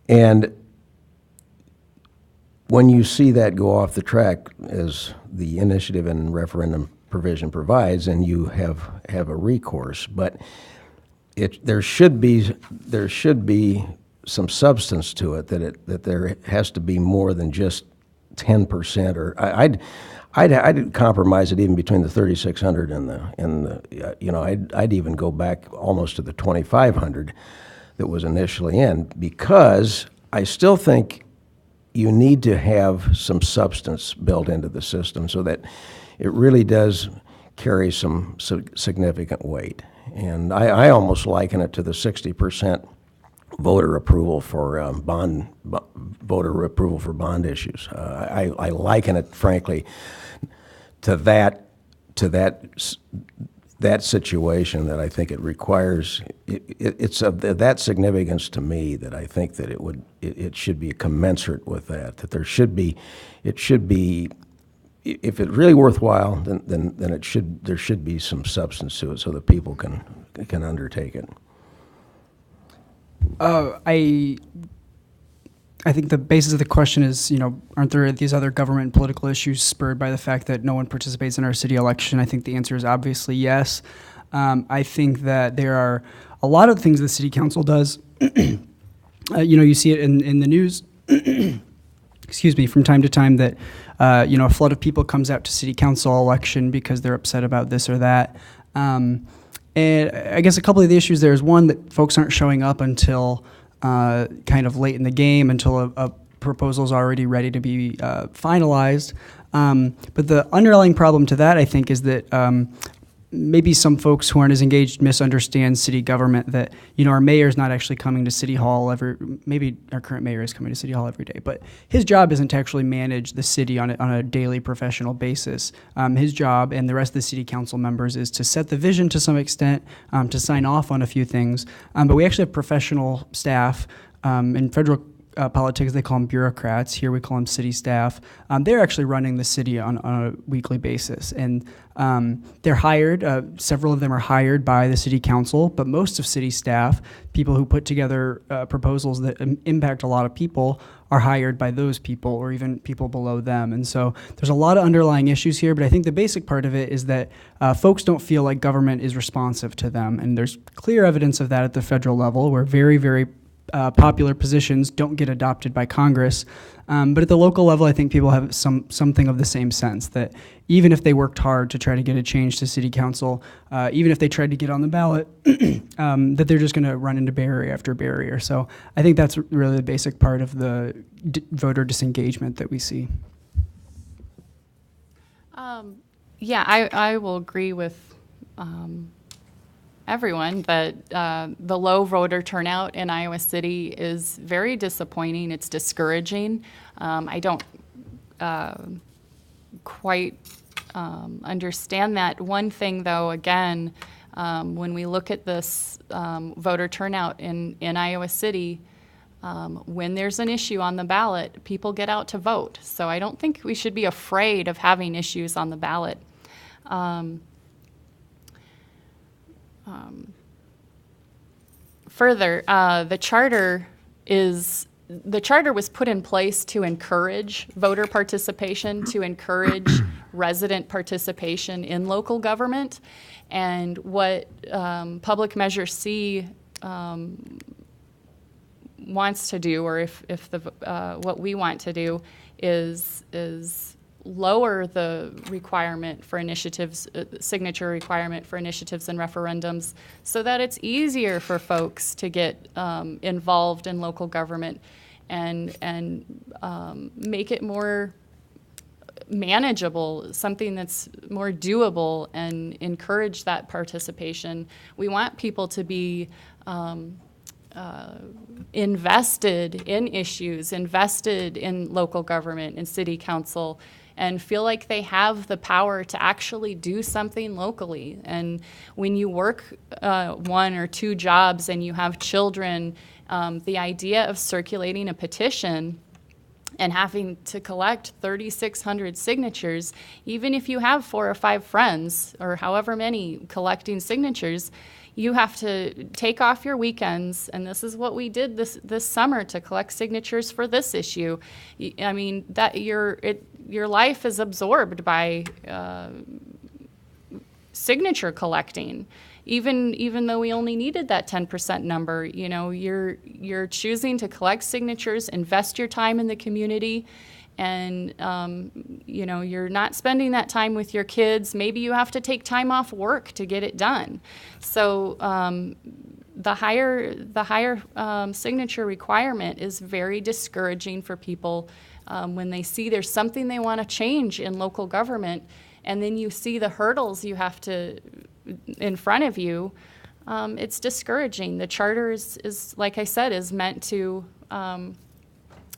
[SPEAKER 2] And when you see that go off the track, as the initiative and referendum provision provides, and you have a recourse, but there should be some substance to it, that there has to be more than just 10%, or I'd compromise it even between the 3,600 and the you know, I'd even go back almost to the 2,500 that was initially in, because I still think you need to have some substance built into the system so that it really does carry some significant weight. And I almost liken it to the 60% voter approval for voter approval for bond issues. I liken it, frankly, to that situation, that I think it requires. It's of that significance to me that I think that it should be commensurate with that. That there should be, if it's really worthwhile, then there should be some substance to it so that people can undertake it.
[SPEAKER 3] I think the basis of the question is, you know, aren't there these other government and political issues spurred by the fact that no one participates in our city election? I think the answer is obviously yes. I think that there are a lot of things the city council does. You know, you see it in the news, excuse me, from time to time that, you know, a flood of people comes out to city council election because they're upset about this or that. And I guess a couple of the issues there is, one, that folks aren't showing up until kind of late in the game, until a proposal is already ready to be finalized. But the underlying problem to that, I think, is that maybe some folks who aren't as engaged misunderstand city government, that, you know, our mayor is not actually coming to city hall maybe our current mayor is coming to city hall every day, but his job isn't to actually manage the city on a daily professional basis. His job, and the rest of the city council members, is to set the vision to some extent, to sign off on a few things. But we actually have professional staff In federal politics, they call them bureaucrats. Here we call them city staff. They're actually running the city on a weekly basis. And they're hired, several of them are hired by the city council, but most of city staff, people who put together proposals that impact a lot of people, are hired by those people or even people below them. And so there's a lot of underlying issues here, but I think the basic part of it is that folks don't feel like government is responsive to them. And there's clear evidence of that at the federal level, where very, very popular positions don't get adopted by Congress. But at the local level, I think people have something of the same sense, that even if they worked hard to try to get a change to city council, even if they tried to get on the ballot, that they're just going to run into barrier after barrier. So I think that's really the basic part of the voter disengagement that we see.
[SPEAKER 4] Yeah, I will agree with everyone that the low voter turnout in Iowa City is very disappointing. It's discouraging. I don't quite understand that. One thing, though, again, when we look at this voter turnout in Iowa City, when there's an issue on the ballot, people get out to vote. So I don't think we should be afraid of having issues on the ballot. Further, the charter was put in place to encourage voter participation, to encourage resident participation in local government. And what Public Measure C wants to do, or if what we want to do, is lower the requirement for initiatives, signature requirement for initiatives and referendums, so that it's easier for folks to get involved in local government and make it more manageable, something that's more doable, and encourage that participation. We want people to be invested in issues, invested in local government and city council, and feel like they have the power to actually do something locally. And when you work 1 or 2 jobs and you have children, the idea of circulating a petition and having to collect 3,600 signatures, even if you have 4 or 5 friends or however many collecting signatures, you have to take off your weekends, and this is what we did this summer to collect signatures for this issue. I mean, that your life is absorbed by signature collecting. Even though we only needed that 10% number, you know, you're choosing to collect signatures, invest your time in the community, and you know, you're not spending that time with your kids. Maybe you have to take time off work to get it done. So the higher signature requirement is very discouraging for people when they see there's something they want to change in local government, and then you see the hurdles you have to in front of you. It's discouraging. The charter is, like I said, is meant to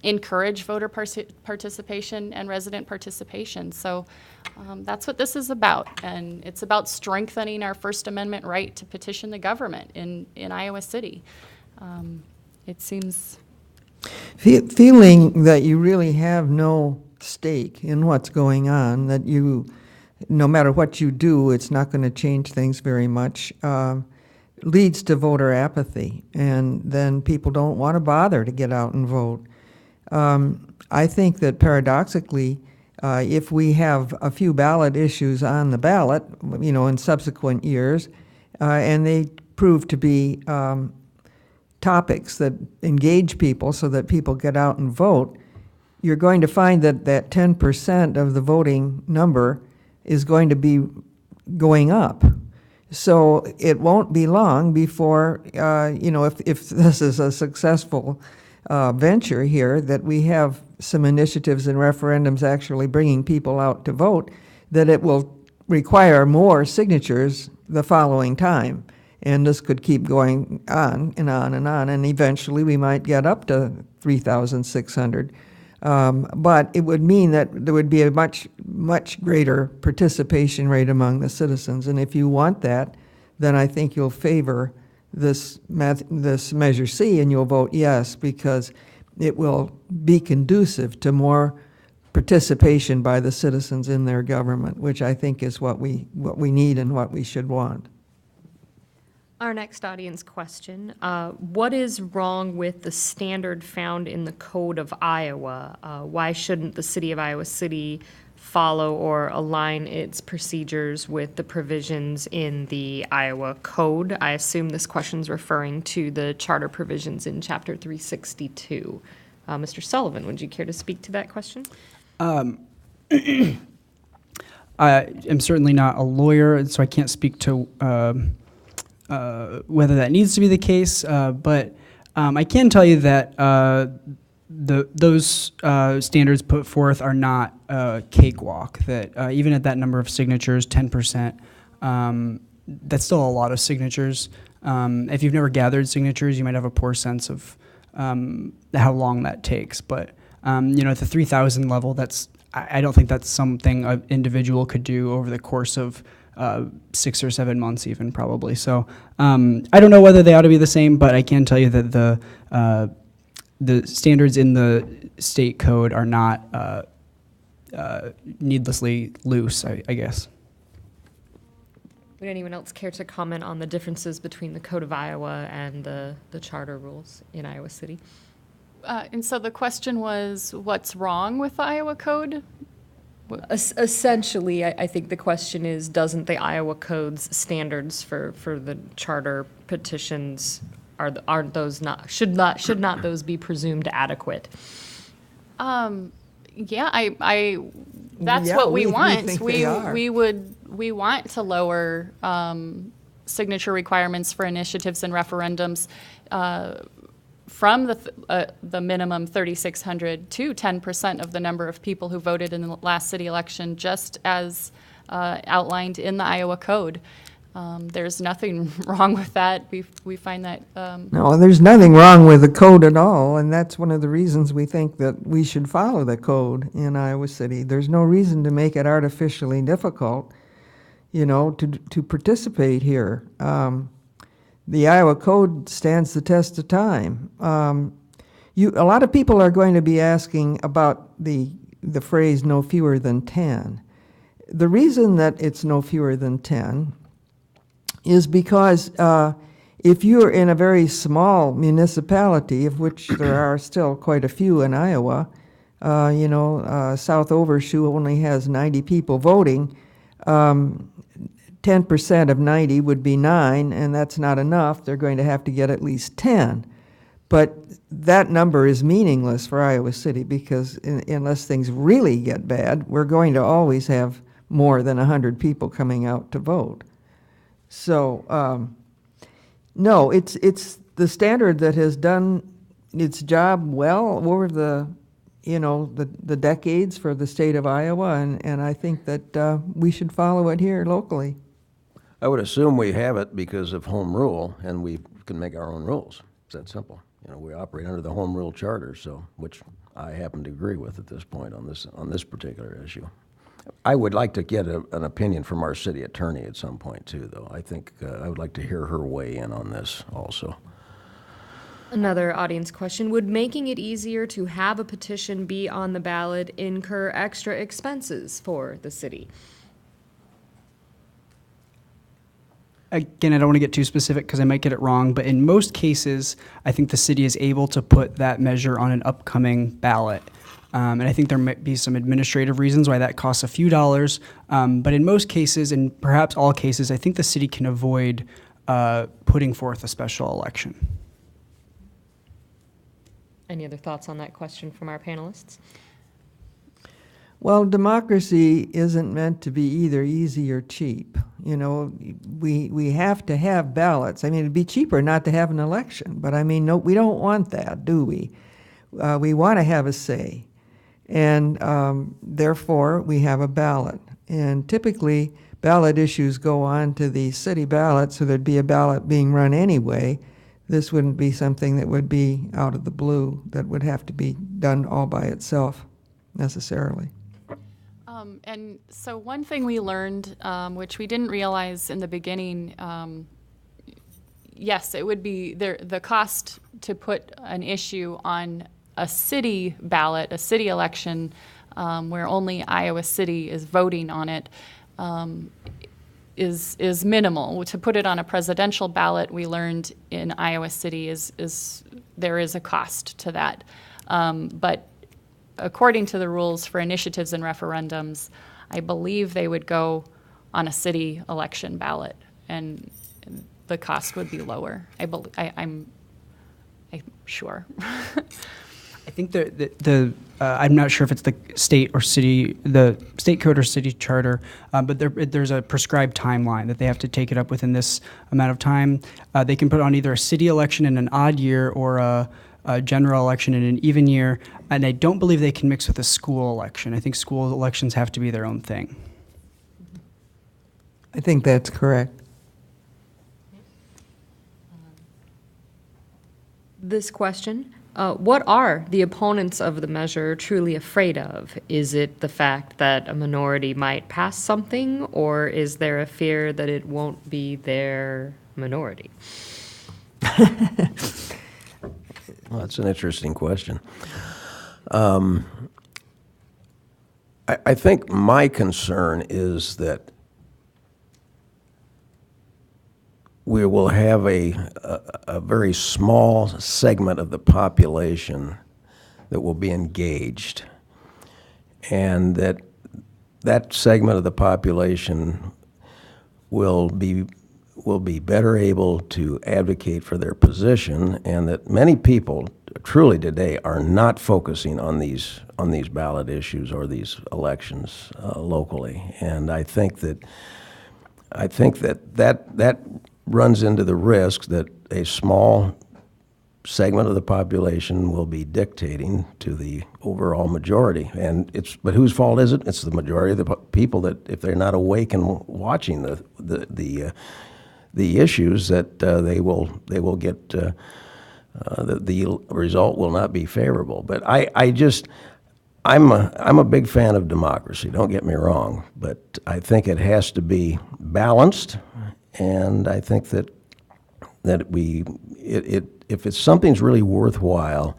[SPEAKER 4] encourage voter participation and resident participation. So that's what this is about, and it's about strengthening our First Amendment right to petition the government in Iowa City. It seems...
[SPEAKER 5] Feeling that you really have no stake in what's going on, that you, no matter what you do, it's not going to change things very much, leads to voter apathy, and then people don't want to bother to get out and vote. I think that paradoxically, if we have a few ballot issues on the ballot, you know, in subsequent years, and they prove to be topics that engage people so that people get out and vote, you're going to find that that 10% of the voting number is going to be going up. So it won't be long before, you know, if this is a successful venture here, that we have some initiatives and referendums actually bringing people out to vote, that it will require more signatures the following time. And this could keep going on and on and on, and eventually we might get up to 3,600. But it would mean that there would be a much, much greater participation rate among the citizens. And if you want that, then I think you'll favor this Measure C, and you'll vote yes because it will be conducive to more participation by the citizens in their government, which I think is what we need and what we should want.
[SPEAKER 1] Our next audience question, what is wrong with the standard found in the Code of Iowa? Why shouldn't the City of Iowa City follow or align its procedures with the provisions in the Iowa Code? I assume this question is referring to the charter provisions in Chapter 362. Mr. Sullivan, would you care to speak to that question?
[SPEAKER 3] I am certainly not a lawyer, so I can't speak to whether that needs to be the case, but I can tell you that those standards put forth are not a cakewalk, that even at that number of signatures, 10%, that's still a lot of signatures. If you've never gathered signatures, you might have a poor sense of how long that takes. But at the 3,000 level, I don't think that's something an individual could do over the course of 6 or 7 months even, probably. So I don't know whether they ought to be the same, but I can tell you that the standards in the state code are not needlessly loose, I guess.
[SPEAKER 1] Would anyone else care to comment on the differences between the Code of Iowa and the charter rules in Iowa City?
[SPEAKER 4] And so the question was, what's wrong with the Iowa Code?
[SPEAKER 1] Essentially, I think the question is, doesn't the Iowa Code's standards for the charter petitions, aren't those not, should not those be presumed adequate?
[SPEAKER 4] Yeah, that's
[SPEAKER 5] Yeah,
[SPEAKER 4] what we
[SPEAKER 5] we
[SPEAKER 4] want.
[SPEAKER 5] think they are.
[SPEAKER 4] We want to lower signature requirements for initiatives and referendums from the minimum 3,600 to 10% of the number of people who voted in the last city election, just as outlined in the Iowa Code. There's nothing wrong with that. We find that.
[SPEAKER 5] No, there's nothing wrong with the code at all, and that's one of the reasons we think that we should follow the code in Iowa City. There's no reason to make it artificially difficult, to participate here. The Iowa Code stands the test of time. A lot of people are going to be asking about the phrase "no fewer than 10." The reason that it's no fewer than 10 is because if you're in a very small municipality, of which there are still quite a few in Iowa, South Overshoe only has 90 people voting. 10% of 90 would be 9, and that's not enough. They're going to have to get at least 10. But that number is meaningless for Iowa City because unless things really get bad, we're going to always have more than 100 people coming out to vote. So, no, it's the standard that has done its job well over the decades for the state of Iowa, and I think that we should follow it here locally.
[SPEAKER 2] I would assume we have it because of home rule, and we can make our own rules. It's that simple. We operate under the home rule charter, which I happen to agree with at this point on this particular issue. I would like to get an opinion from our city attorney at some point too, though. I think I would like to hear her weigh in on this also.
[SPEAKER 1] Another audience question, would making it easier to have a petition be on the ballot incur extra expenses for the city?
[SPEAKER 3] Again, I don't want to get too specific because I might get it wrong, but in most cases, I think the city is able to put that measure on an upcoming ballot. And I think there might be some administrative reasons why that costs a few dollars. But in most cases, and perhaps all cases, I think the city can avoid putting forth a special election.
[SPEAKER 1] Any other thoughts on that question from our panelists?
[SPEAKER 5] Well, democracy isn't meant to be either easy or cheap. We have to have ballots. I mean, it'd be cheaper not to have an election, but no, we don't want that, do we? We want to have a say, and therefore we have a ballot. And typically, ballot issues go on to the city ballot, so there'd be a ballot being run anyway. This wouldn't be something that would be out of the blue, that would have to be done all by itself necessarily.
[SPEAKER 4] And so one thing we learned, which we didn't realize in the beginning, yes, it would be there. The cost to put an issue on a city ballot, a city election, where only Iowa City is voting on it, is minimal. To put it on a presidential ballot, we learned in Iowa City is there is a cost to that. But according to the rules for initiatives and referendums, I believe they would go on a city election ballot, and the cost would be lower. I'm sure.
[SPEAKER 3] I think I'm not sure if it's the state or city, the state code or city charter, but there's a prescribed timeline that they have to take it up within this amount of time. They can put on either a city election in an odd year or a general election in an even year, and I don't believe they can mix with a school election. I think school elections have to be their own thing.
[SPEAKER 5] I think that's correct.
[SPEAKER 1] This question, what are the opponents of the measure truly afraid of? Is it the fact that a minority might pass something, or is there a fear that it won't be their minority?
[SPEAKER 2] Well, that's an interesting question. I think my concern is that we will have a very small segment of the population that will be engaged, and that segment of the population will be better able to advocate for their position, and that many people truly today are not focusing on these ballot issues or these elections locally. And I think that runs into the risk that a small segment of the population will be dictating to the overall majority. But whose fault is it? It's the majority of the people that, if they're not awake and watching the issues, that they will get the result will not be favorable. But I'm a big fan of democracy. Don't get me wrong, but I think it has to be balanced. And I think that if it's something's really worthwhile,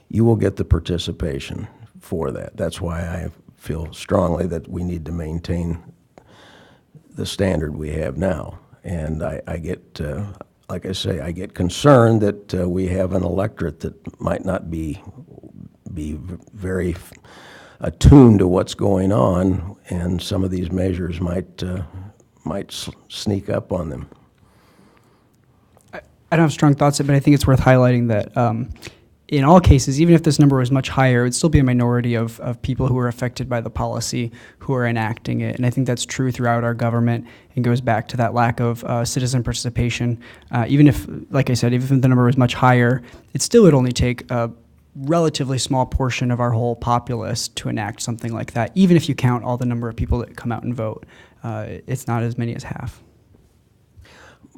[SPEAKER 2] you will get the participation for that. That's why I feel strongly that we need to maintain the standard we have now. And I get, like I say, I get concerned that we have an electorate that might not be very attuned to what's going on, and some of these measures might sneak up on them.
[SPEAKER 3] I don't have strong thoughts, but I think it's worth highlighting that in all cases, even if this number was much higher, it would still be a minority of people who are affected by the policy who are enacting it. And I think that's true throughout our government and goes back to that lack of citizen participation. Even if, like I said, even if the number was much higher, it still would only take a relatively small portion of our whole populace to enact something like that. Even if you count all the number of people that come out and vote, it's not as many as half.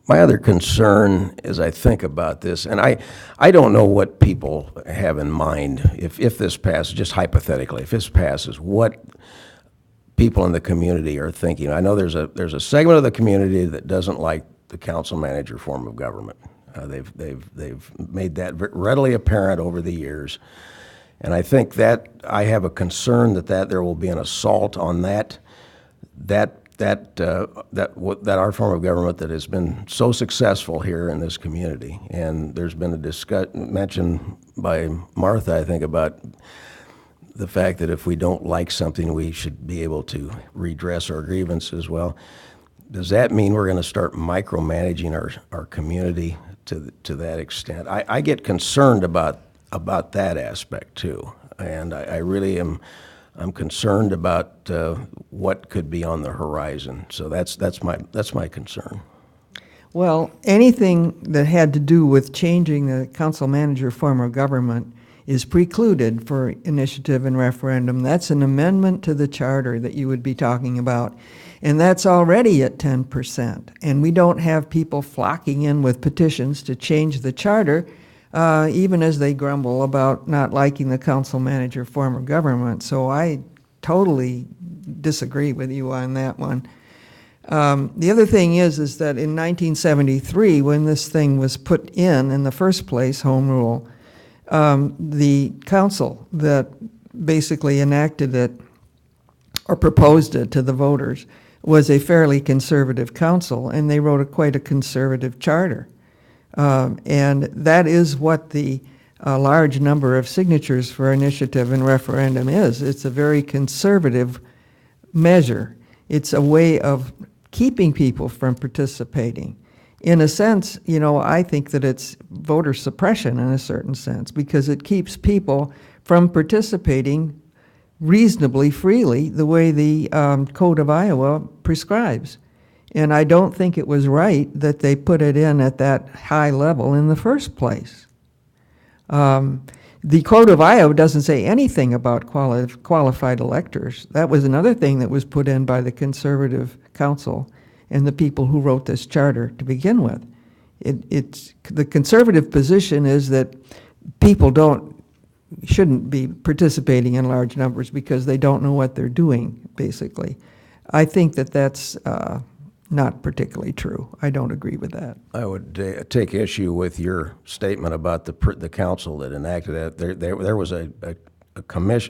[SPEAKER 2] My other concern as I think about this, and I don't know what people have in mind, if this passes, just hypothetically, if this passes, what people in the community are thinking. I know there's a segment of the community that doesn't like the council manager form of government. They've made that readily apparent over the years, and I think that I have a concern that there will be an assault on that our form of government that has been so successful here in this community. And there's been a mention by Martha, I think, about the fact that if we don't like something, we should be able to redress our grievances. Well, does that mean we're going to start micromanaging our community to that extent? I get concerned about that aspect too, and I really am. I'm concerned about what could be on the horizon. So that's my concern.
[SPEAKER 5] Well, anything that had to do with changing the council manager form of government is precluded for initiative and referendum. That's an amendment to the charter that you would be talking about. And that's already at 10%. And we don't have people flocking in with petitions to change the charter, even as they grumble about not liking the council manager form of government. So I totally disagree with you on that one. The other thing is that in 1973, when this thing was put in the first place, home rule, the council that basically enacted it or proposed it to the voters was a fairly conservative council, and they wrote quite a conservative charter. And that is what the large number of signatures for initiative and referendum is. It's a very conservative measure. It's a way of keeping people from participating. In a sense, I think that it's voter suppression in a certain sense, because it keeps people from participating reasonably freely the way the Code of Iowa prescribes. And I don't think it was right that they put it in at that high level in the first place. The Code of Iowa doesn't say anything about qualified electors. That was another thing that was put in by the Conservative Council and the people who wrote this charter to begin with. The conservative position is that people shouldn't be participating in large numbers because they don't know what they're doing, basically. I think that that's not particularly true. I don't agree with that.
[SPEAKER 2] I would take issue with your statement about the council that enacted it. There was a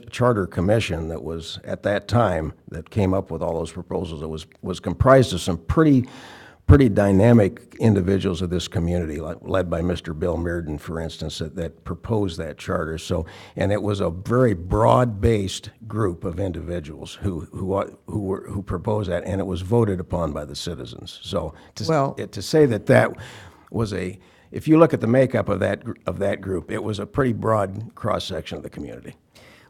[SPEAKER 2] charter commission that was, at that time, that came up with all those proposals. It was comprised of some pretty dynamic individuals of this community, led by Mr. Bill Mearden, for instance, that proposed that charter. So, and it was a very broad-based group of individuals who proposed that, and it was voted upon by the citizens. So, to say that was if you look at the makeup of that group, it was a pretty broad cross-section of the community.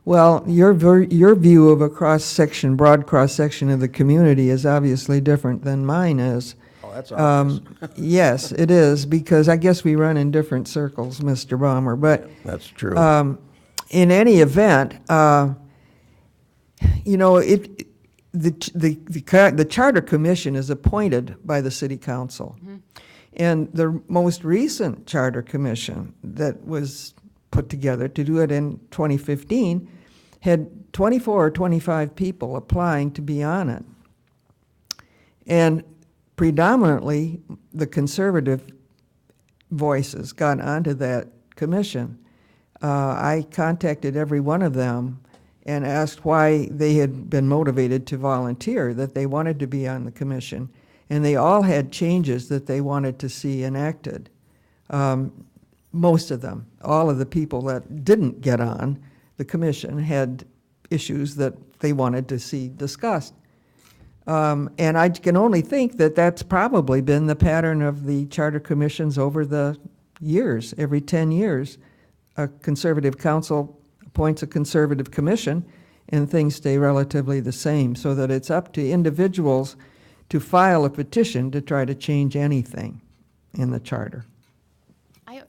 [SPEAKER 5] Well, your view of a broad cross-section of the community is obviously different than mine is.
[SPEAKER 2] Oh, that's obvious.
[SPEAKER 5] Yes, it is, because I guess we run in different circles, Mr. Baumer. But
[SPEAKER 2] that's true.
[SPEAKER 5] In any event, the Charter Commission is appointed by the City Council. Mm-hmm. And the most recent Charter Commission that was put together to do it in 2015 had 24 or 25 people applying to be on it. And predominantly, the conservative voices got onto that commission. I contacted every one of them and asked why they had been motivated to volunteer, that they wanted to be on the commission. And they all had changes that they wanted to see enacted. Most of them, all of the people that didn't get on the commission had issues that they wanted to see discussed. And I can only think that that's probably been the pattern of the charter commissions over the years. Every 10 years, a conservative council appoints a conservative commission, and things stay relatively the same, so that it's up to individuals to file a petition to try to change anything in the charter.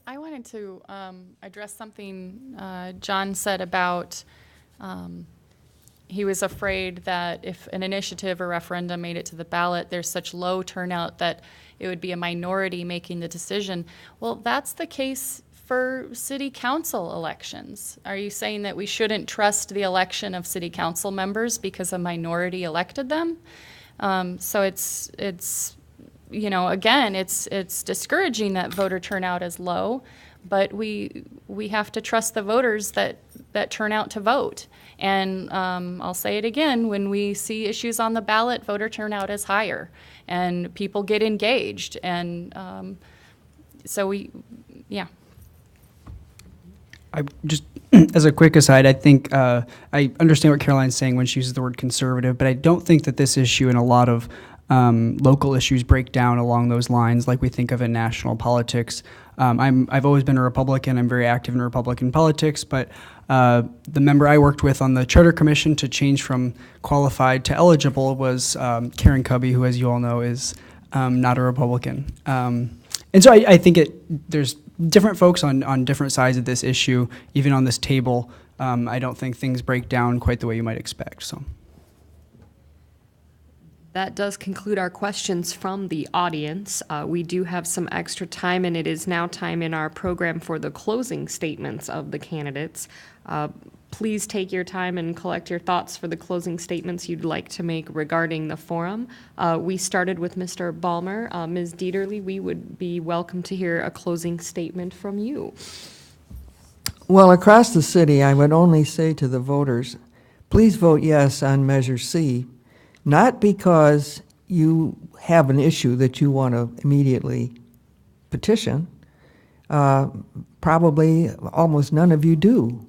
[SPEAKER 4] I wanted to address something John said about he was afraid that if an initiative or referendum made it to the ballot, there's such low turnout that it would be a minority making the decision. Well, that's the case for city council elections. Are you saying that we shouldn't trust the election of city council members because a minority elected them? So it's again, it's discouraging that voter turnout is low, but we have to trust the voters that turn out to vote. And I'll say it again, when we see issues on the ballot, voter turnout is higher, and people get engaged. And
[SPEAKER 3] I just, as a quick aside, I think I understand what Caroline's saying when she uses the word conservative, but I don't think that this issue and a lot of local issues break down along those lines like we think of in national politics. I've always been a Republican. I'm very active in Republican politics, but the member I worked with on the Charter Commission to change from qualified to eligible was Karen Cubby, who, as you all know, is not a Republican. And so I think there's different folks on different sides of this issue, even on this table. I don't think things break down quite the way you might expect. So.
[SPEAKER 1] That does conclude our questions from the audience. We do have some extra time, and it is now time in our program for the closing statements of the candidates. please take your time and collect your thoughts for the closing statements you'd like to make regarding the forum. We started with Mr. Balmer. Ms. Dieterle, we would be welcome to hear a closing statement from you.
[SPEAKER 5] Well, across the city, I would only say to the voters, please vote yes on Measure C, not because you have an issue that you want to immediately petition. Probably almost none of you do.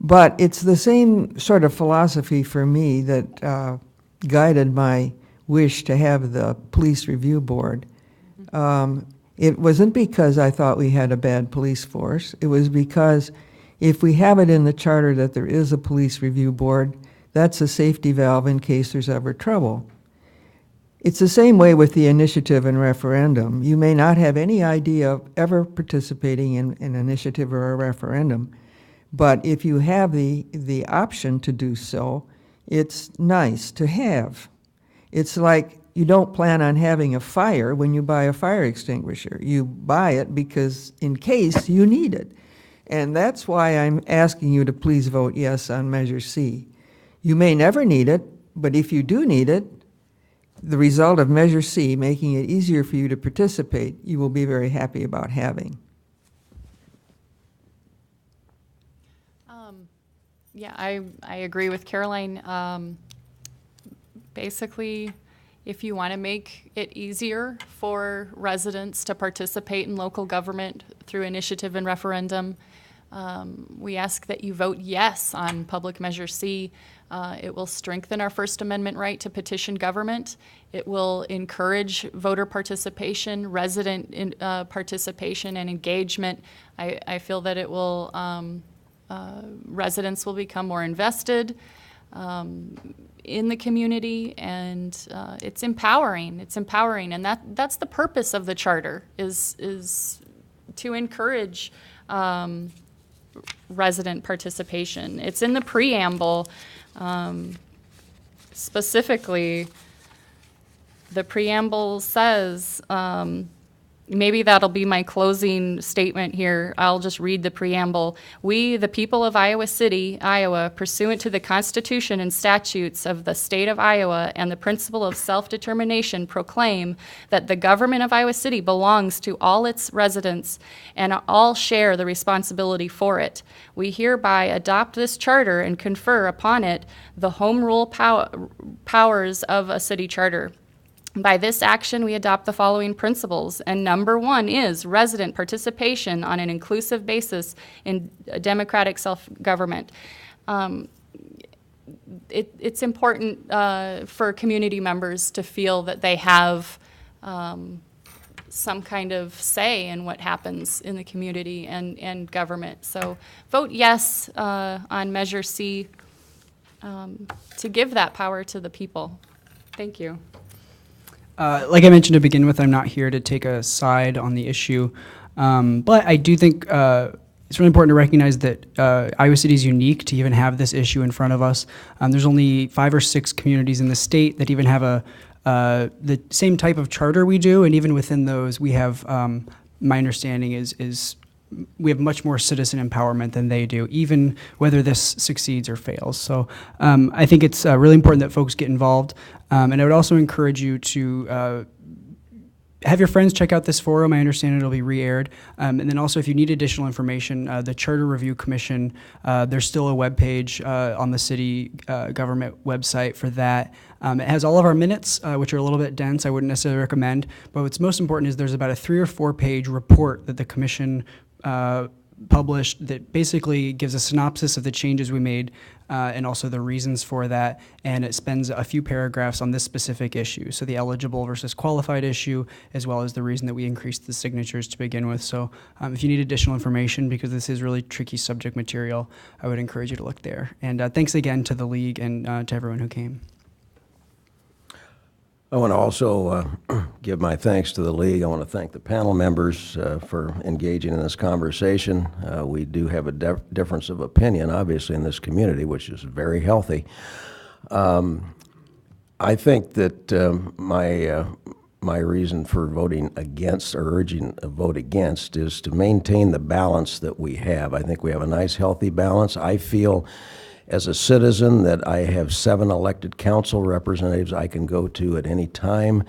[SPEAKER 5] But it's the same sort of philosophy for me that guided my wish to have the police review board. It wasn't because I thought we had a bad police force. It was because if we have it in the charter that there is a police review board, that's a safety valve in case there's ever trouble. It's the same way with the initiative and referendum. You may not have any idea of ever participating in an initiative or a referendum, but if you have the option to do so, it's nice to have. It's like you don't plan on having a fire when you buy a fire extinguisher. You buy it because in case you need it. And that's why I'm asking you to please vote yes on Measure C. You may never need it, but if you do need it, the result of Measure C, making it easier for you to participate, you will be very happy about having.
[SPEAKER 4] Yeah, I agree with Caroline. Basically, if you want to make it easier for residents to participate in local government through initiative and referendum, we ask that you vote yes on Public Measure C. It will strengthen our First Amendment right to petition government. It will encourage voter participation, resident participation and engagement. I feel that it will, residents will become more invested in the community, and it's empowering. It's empowering, and that's the purpose of the charter, is to encourage resident participation. It's in the preamble. Specifically, the preamble says, maybe that'll be my closing statement here. I'll just read the preamble. We, the people of Iowa City, Iowa, pursuant to the Constitution and statutes of the state of Iowa and the principle of self-determination, proclaim that the government of Iowa City belongs to all its residents and all share the responsibility for it. We hereby adopt this charter and confer upon it the home rule powers of a city charter. By this action, we adopt the following principles, and number one is resident participation on an inclusive basis in democratic self-government. It's important for community members to feel that they have some kind of say in what happens in the community and government. So vote yes on Measure C to give that power to the people. Thank you.
[SPEAKER 3] Like I mentioned to begin with, I'm not here to take a side on the issue, but I do think it's really important to recognize that Iowa City is unique to even have this issue in front of us. There's only 5 or 6 communities in the state that even have the same type of charter we do, and even within those, we have, my understanding is we have much more citizen empowerment than they do, even whether this succeeds or fails. So I think it's really important that folks get involved. And I would also encourage you to have your friends check out this forum. I understand it'll be re-aired. And then also, if you need additional information, the Charter Review Commission, there's still a webpage on the city government website for that. It has all of our minutes, which are a little bit dense. I wouldn't necessarily recommend. But what's most important is there's about a 3 or 4 page report that the commission published that basically gives a synopsis of the changes we made and also the reasons for that, and it spends a few paragraphs on this specific issue, so the eligible versus qualified issue, as well as the reason that we increased the signatures to begin with. So if you need additional information, because this is really tricky subject material, I would encourage you to look there. And thanks again to the League and to everyone who came.
[SPEAKER 2] I want to also give my thanks to the League. I want to thank the panel members for engaging in this conversation. We do have a difference of opinion, obviously, in this community, which is very healthy. I think that my reason for voting against or urging a vote against is to maintain the balance that we have. I think we have a nice, healthy balance. I feel as a citizen that I have 7 elected council representatives I can go to at any time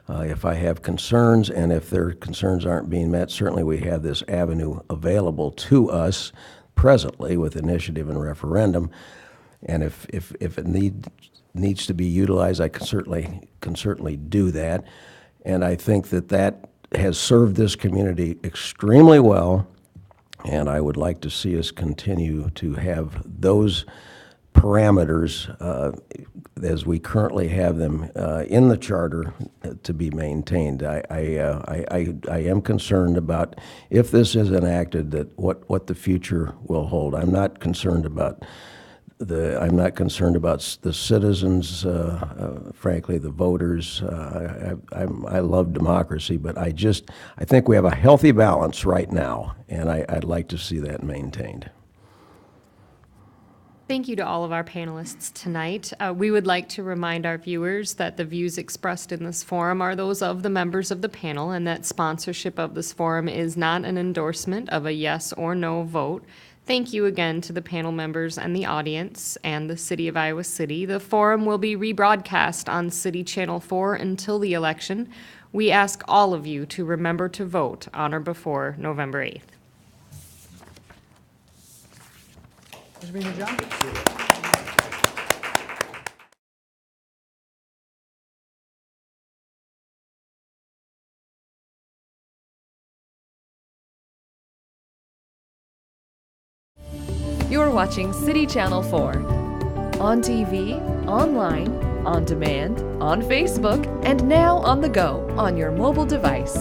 [SPEAKER 2] if I have concerns, and if their concerns aren't being met, certainly we have this avenue available to us presently with initiative and referendum. And if it needs to be utilized, I can certainly do that. And I think that has served this community extremely well, and I would like to see us continue to have those parameters as we currently have them in the charter to be maintained. I am concerned about if this is enacted, that what the future will hold. I'm not concerned about the citizens, frankly, the voters. I love democracy, but I think we have a healthy balance right now, and I'd like to see that maintained.
[SPEAKER 1] Thank you to all of our panelists tonight. We would like to remind our viewers that the views expressed in this forum are those of the members of the panel, and that sponsorship of this forum is not an endorsement of a yes or no vote. Thank you again to the panel members and the audience and the City of Iowa City. The forum will be rebroadcast on City Channel 4 until the election. We ask all of you to remember to vote on or before November 8th.
[SPEAKER 6] You're watching City Channel 4. On TV, online, on demand, on Facebook, and now on the go on your mobile device.